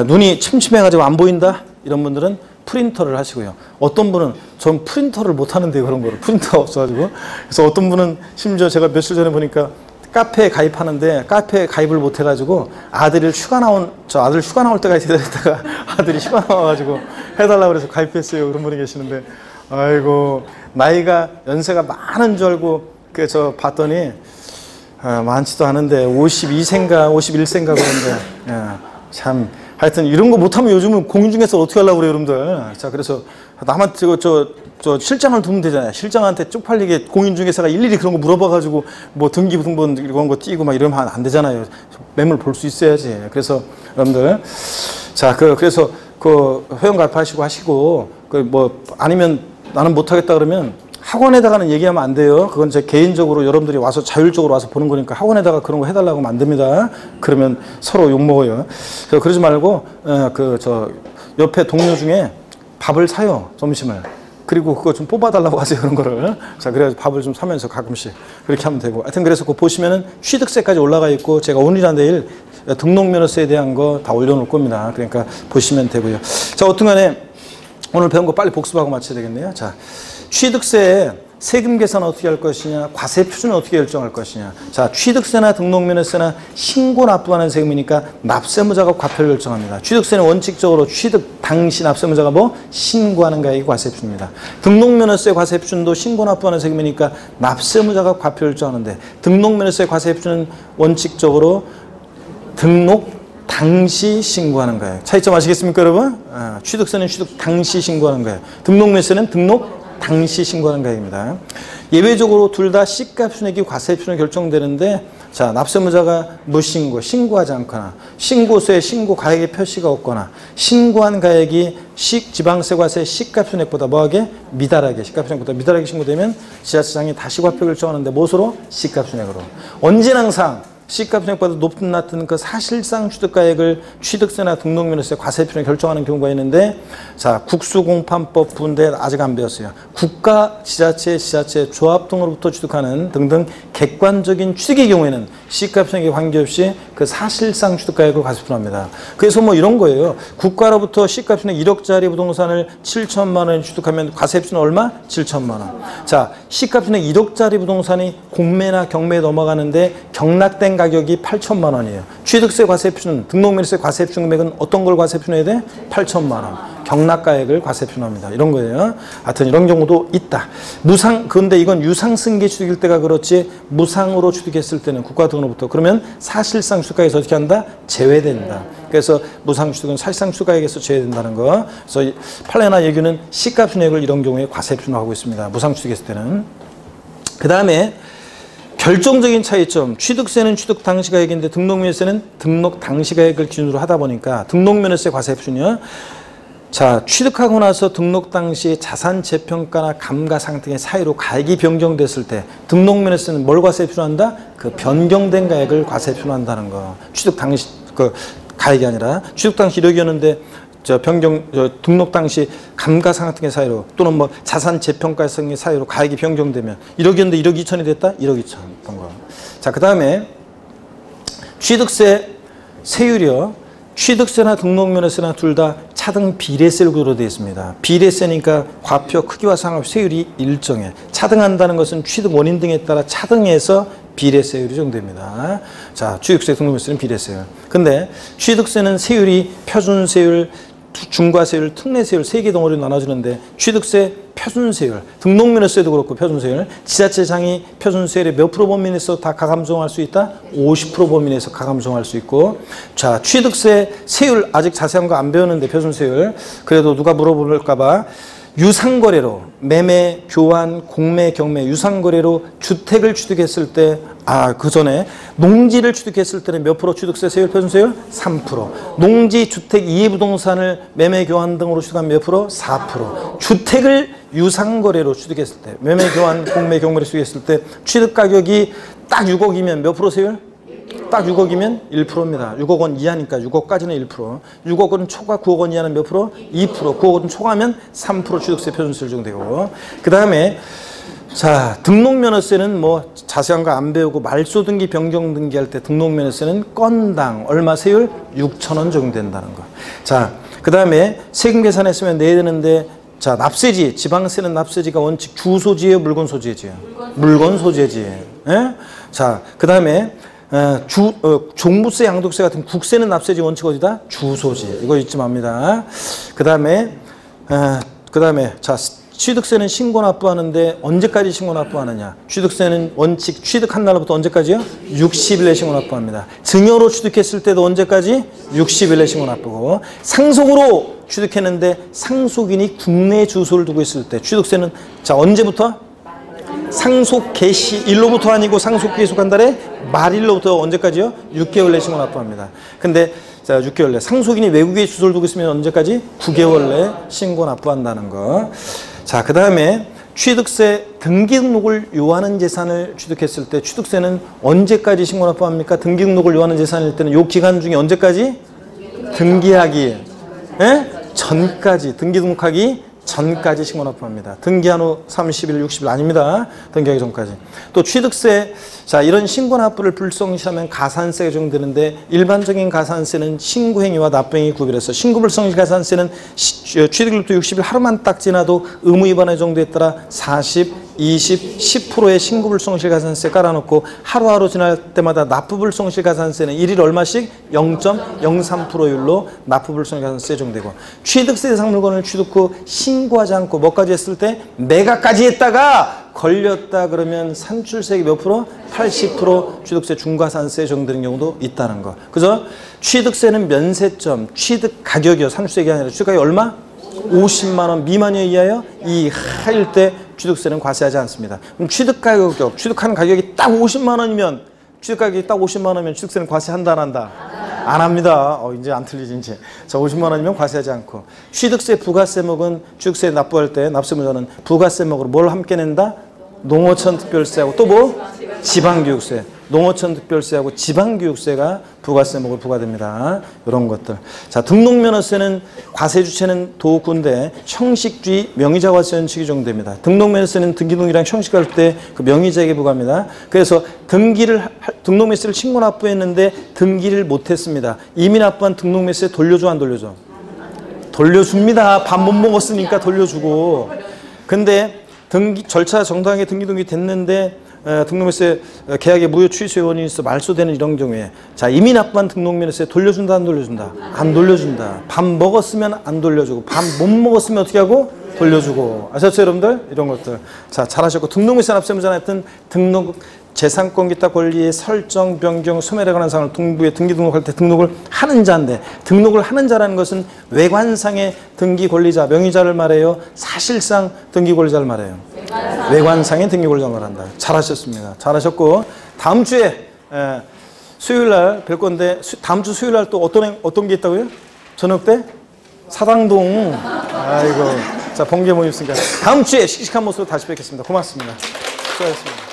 A: 눈이 침침해가지고 안 보인다 이런 분들은 프린터를 하시고요. 어떤 분은 전 프린터를 못 하는데 그런 거를 프린터가 없어가지고 그래서 어떤 분은 심지어 제가 며칠 전에 보니까 카페에 가입하는데 카페에 가입을 못 해가지고 아들 휴가 나올 때까지 기다렸다가 아들이 휴가 나와가지고 해달라고 그래서 가입했어요. 그런 분이 계시는데 아이고, 나이가 연세가 많은 줄 알고 저 봤더니 많지도 않은데 52세인가 51세인가 그런데 참 하여튼 이런 거 못하면 요즘은 공중에서 어떻게 하려고 그래요, 여러분들. 자, 그래서 남한테 저 실장을 두면 되잖아요. 실장한테 쪽팔리게 공인중개사가 일일이 그런 거 물어봐가지고 뭐 등기부등본 이런 거 띄고 막 이러면 안 되잖아요. 매물 볼 수 있어야지. 그래서 여러분들, 자, 그래서 그 회원 가입하시고 하시고 뭐 아니면 나는 못하겠다 그러면 학원에다가는 얘기하면 안 돼요. 그건 제 개인적으로 여러분들이 와서 자율적으로 와서 보는 거니까 학원에다가 그런 거 해달라고 하면 안 됩니다. 그러면 서로 욕먹어요. 그러지 말고 저 옆에 동료 중에 밥을 사요, 점심을. 그리고 그거 좀 뽑아달라고 하세요, 그런 거를. 자, 그래서 밥을 좀 사면서 가끔씩 그렇게 하면 되고. 하여튼 그래서 그거 보시면은 취득세까지 올라가 있고 제가 오늘이나 내일 등록면허세에 대한 거 다 올려놓을 겁니다. 그러니까 보시면 되고요. 자, 어떤 간에 오늘 배운 거 빨리 복습하고 마쳐야 되겠네요. 자, 취득세 세금 계산 어떻게 할 것이냐, 과세 표준은 어떻게 결정할 것이냐. 자, 취득세나 등록면허세나 신고 납부하는 세금이니까 납세무자가 과표를 결정합니다. 취득세는 원칙적으로 취득 당시 납세무자가 뭐 신고하는 가액이 과세 표준입니다. 등록면허세 과세 표준도 신고 납부하는 세금이니까 납세무자가 과표를 결정하는데 등록면허세 과세 표준은 원칙적으로 등록 당시 신고하는 거예요. 차이점 아시겠습니까, 여러분? 취득세는 취득 당시 신고하는 거예요. 등록면허세는 등록 당시 신고하는 가액입니다. 예외적으로 둘 다 시가 표준액이 과세 표준으로 결정되는데, 자, 납세무자가 무신고, 신고하지 않거나, 신고서에 신고 가액의 표시가 없거나, 신고한 가액이 지방세과세 시가 표준액보다 뭐하게? 미달하게, 시가 표준액보다 미달하게 신고되면 지자체장이 다시 과표 결정하는데 무엇으로? 시가 표준액으로. 언제나 항상 시가 표준액보다 높은 그 사실상 취득가액을 취득세나 등록면허세 과세 표준에 결정하는 경우가 있는데, 자, 국수공판법 부분인데 아직 안 배웠어요. 국가, 지자체, 조합 등으로부터 취득하는 등등 객관적인 취득의 경우에는 시가 표준액에 관계없이 그 사실상 취득가액을 과세 표준합니다. 그래서 뭐 이런 거예요. 국가로부터 시가 표준액 1억짜리 부동산을 7천만 원에 취득하면 과세 표준은 얼마? 7천만 원. 자, 시가 표준액 1억짜리 부동산이 공매나 경매에 넘어가는데 경락된 가격이 8천만 원이에요. 취득세 과세 표준, 등록면허세 과세 표준 금액은 어떤 걸 과세 표준해야 돼? 8천만 원. 경락가액을 과세 표준합니다. 이런 거예요. 하여튼 이런 경우도 있다. 그런데 이건 유상승계 취득일 때가 그렇지 무상으로 취득했을 때는 국가 등으로부터 그러면 사실상 취득가액에서 어떻게 한다? 제외된다. 그래서 무상 취득은 사실상 취득가액에서 제외된다는 거. 그래서 판례나 예규는 시가 표준액을 이런 경우에 과세 표준하고 있습니다. 무상 취득했을 때는. 그 다음에 결정적인 차이점, 취득세는 취득 당시 가액인데 등록면허세는 등록 당시 가액을 기준으로 하다 보니까 등록면허세 과세 표준이요. 자, 취득하고 나서 등록 당시 자산 재평가나 감가상각의 사이로 가액이 변경됐을 때 등록면허세는 뭘 과세 표준한다? 그 변경된 가액을 과세 표준한다는 거. 취득 당시 그 가액이 아니라 취득 당시 1억이었는데 등록 당시 감가상각의 사이로 또는 뭐 자산 재평가성의 사이로 가액이 변경되면 1억이었는데 1억 2천이 됐다? 1억 2천 그런 거. 자, 그 다음에 취득세 세율이요. 취득세나 등록면허세나 둘 다 차등 비례세를 구조로 되어 있습니다. 비례세니까 과표 크기와 상관없이 세율이 일정해. 차등한다는 것은 취득 원인 등에 따라 차등해서 비례세율이 정됩니다. 자, 취득세, 등록면허세는 비례세율. 근데 취득세는 세율이 표준세율, 중과세율, 특례세율 세 개 덩어리로 나눠지는데 취득세 표준세율, 등록면허세도 그렇고 표준세율, 지자체장이 표준세율의 몇 프로 범위 내에서 다 가감정할 수 있다? 50% 범위 내에서 가감정할 수 있고, 자, 취득세 세율 아직 자세한 거 안 배웠는데 표준세율, 그래도 누가 물어볼까 봐 유상거래로 매매, 교환, 공매, 경매, 유상거래로 주택을 취득했을 때 그 전에 농지를 취득했을 때는 몇 프로 취득세 세율 표준세율? 3%. 농지, 주택, 이해부동산을 매매, 교환 등으로 취득하면 몇 프로? 4%. 주택을 유상거래로 취득했을 때 매매, 교환, 공매, 경매를 취득했을 때 취득가격이 딱 6억이면 몇 프로 세율? 딱 6억이면 1%입니다. 6억 원 이하니까 6억까지는 1%. 6억 원 초과 9억 원 이하는 몇 프로? 2%. 9억 원 초과하면 3% 취득세 표준세율 정되고. 그 다음에 자, 등록면허세는 뭐 자세한 거 안 배우고 말소 등기, 변경 등기할 때 등록면허세는 건당 얼마 세율? 6천 원 적용된다는 거. 자, 그 다음에 세금 계산했으면 내야 되는데, 자, 납세지, 지방세는 납세지가 원칙 주소지예요, 물건 소지지예요? 물건 소지지. 예? 자, 그 다음에 종부세, 양도세 같은 국세는 납세지 원칙 어디다? 주소지. 이거 잊지 맙니다. 그 다음에 자, 취득세는 신고 납부하는데 언제까지 신고 납부하느냐? 취득세는 원칙 취득한 날부터 언제까지요? 60일 내 신고 납부합니다. 증여로 취득했을 때도 언제까지? 60일 내 신고 납부고, 상속으로 취득했는데 상속인이 국내 주소를 두고 있을 때 취득세는 자 언제부터? 상속 개시 일로부터 아니고 상속 계속한 달에 말일로부터 언제까지요? 6개월 내 신고 납부합니다. 근데 자 6개월 내 상속인이 외국에 주소를 두고 있으면 언제까지? 9개월 내 신고 납부한다는 거. 자, 그 다음에 취득세 등기 등록을 요하는 재산을 취득했을 때 취득세는 언제까지 신고 납부합니까? 등기 등록을 요하는 재산일 때는 요 기간 중에 언제까지? 등기하기 전까지, 등기 등록하기 전까지 신고 납부합니다. 등기한 후 30일, 60일 아닙니다. 등기하기 전까지. 또 취득세, 자 이런 신고 납부를 불성시하면 가산세가 적용되는데 일반적인 가산세는 신고행위와 납부행위 구별해서 신고불성시 가산세는 취득일부터 60일 하루만 딱 지나도 의무 위반의 정도에 따라 40, 20, 10%의 신고불성실 가산세 깔아놓고 하루하루 지날 때마다 납부불성실 가산세는 1일 얼마씩 0.03%율로 납부불성실 가산세 적용되고, 취득세 대상 물건을 취득 후 신고하지 않고 뭐까지 했을 때 매각까지 했다가 걸렸다 그러면 산출세액이 몇 프로? 80% 취득세 중과산세 적용되는 경우도 있다는 거. 그죠? 취득세는 면세점, 취득 가격이요. 산출세액이 아니라 취득 가격이 얼마? 50만 원 미만에 의하여 이하일 때 취득세는 과세하지 않습니다. 그럼 취득 가격, 취득한 가격이 딱 50만 원이면 취득 가격이 딱 50만 원이면 취득세는 과세한다 안 한다? 안 합니다. 이제 안 틀리지 이제. 자 50만 원이면 과세하지 않고, 취득세 부가세목은 취득세 납부할 때 납세무자는 부가세목으로 뭘 함께 낸다? 농어촌 특별세하고 또 뭐? 지방교육세. 농어촌 특별세하고 지방교육세가 부가세목으로 부과됩니다. 이런 것들. 자, 등록면허세는 과세 주체는 도군데 형식주의 명의자과세 원칙이 적용됩니다. 등록면허세는 등기등록이랑 형식할 때 그 명의자에게 부과합니다. 그래서 등록면허세를 신고 납부했는데 등기를 못했습니다. 이미 납부한 등록면허세 돌려줘 안 돌려줘? 돌려줍니다. 밥 못 먹었으니까 돌려주고. 근데 절차 정당하게 등기 됐는데 등록면허세 계약의 무효 취소 원인이 있어 말소되는 이런 경우에, 자 이미 납부한 등록면허세 돌려준다 안 돌려준다? 안 돌려준다. 밥 먹었으면 안 돌려주고, 밥 못 먹었으면 어떻게 하고? 돌려주고. 아셨죠 여러분들? 이런 것들. 자 잘하셨고, 등록면허세 납세무자는 하여튼 등록 재산권 기타 권리의 설정, 변경, 소멸에 관한 사항을 등부에 등기 등록할 때 등록을 하는 자인데, 등록을 하는 자라는 것은 외관상의 등기 권리자, 명의자를 말해요? 사실상 등기 권리자를 말해요? 외관상의 등기 권리자를 말한다. 잘하셨습니다. 잘하셨고, 다음 주에 수요일 날 뵐 건데, 다음 주 수요일 날 또 어떤 게 있다고요? 저녁 때? 사당동. 아이고. 자, 번개 모임 있으니까 다음 주에 씩씩한 모습으로 다시 뵙겠습니다. 고맙습니다. 수고하셨습니다.